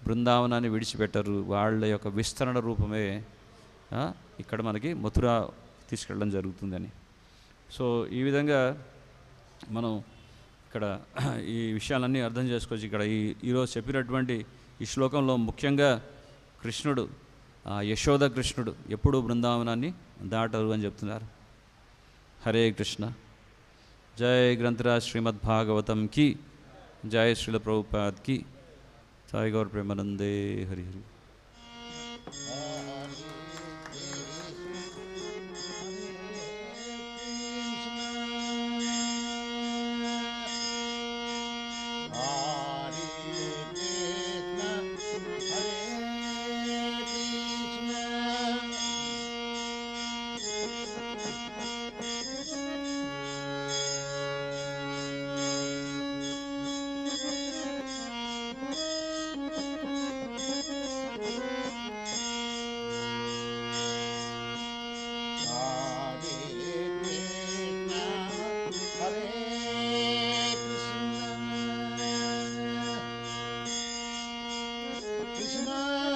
బృందావనాన్ని విడిచిపెట్టరు, వాళ్ళ యొక్క విస్తరణ రూపమే ఇక్కడ మనకి మథుర తీసుకెళ్ళడం జరుగుతుందని. సో ఈ విధంగా మనం ఇక్కడ ఈ విషయాలన్నీ అర్థం చేసుకోవచ్చు. ఇక్కడ ఈరోజు చెప్పినటువంటి ఈ శ్లోకంలో ముఖ్యంగా కృష్ణుడు, యశోద కృష్ణుడు ఎప్పుడూ బృందావనాన్ని దాటరు అని చెప్తున్నారు. హరే కృష్ణ. జై గ్రంథరాజ్ శ్రీమద్ భాగవతం కి జై, శ్రీల ప్రభుపాద్ కి జై, గౌర ప్రేమానందే హరి హరి. Krishna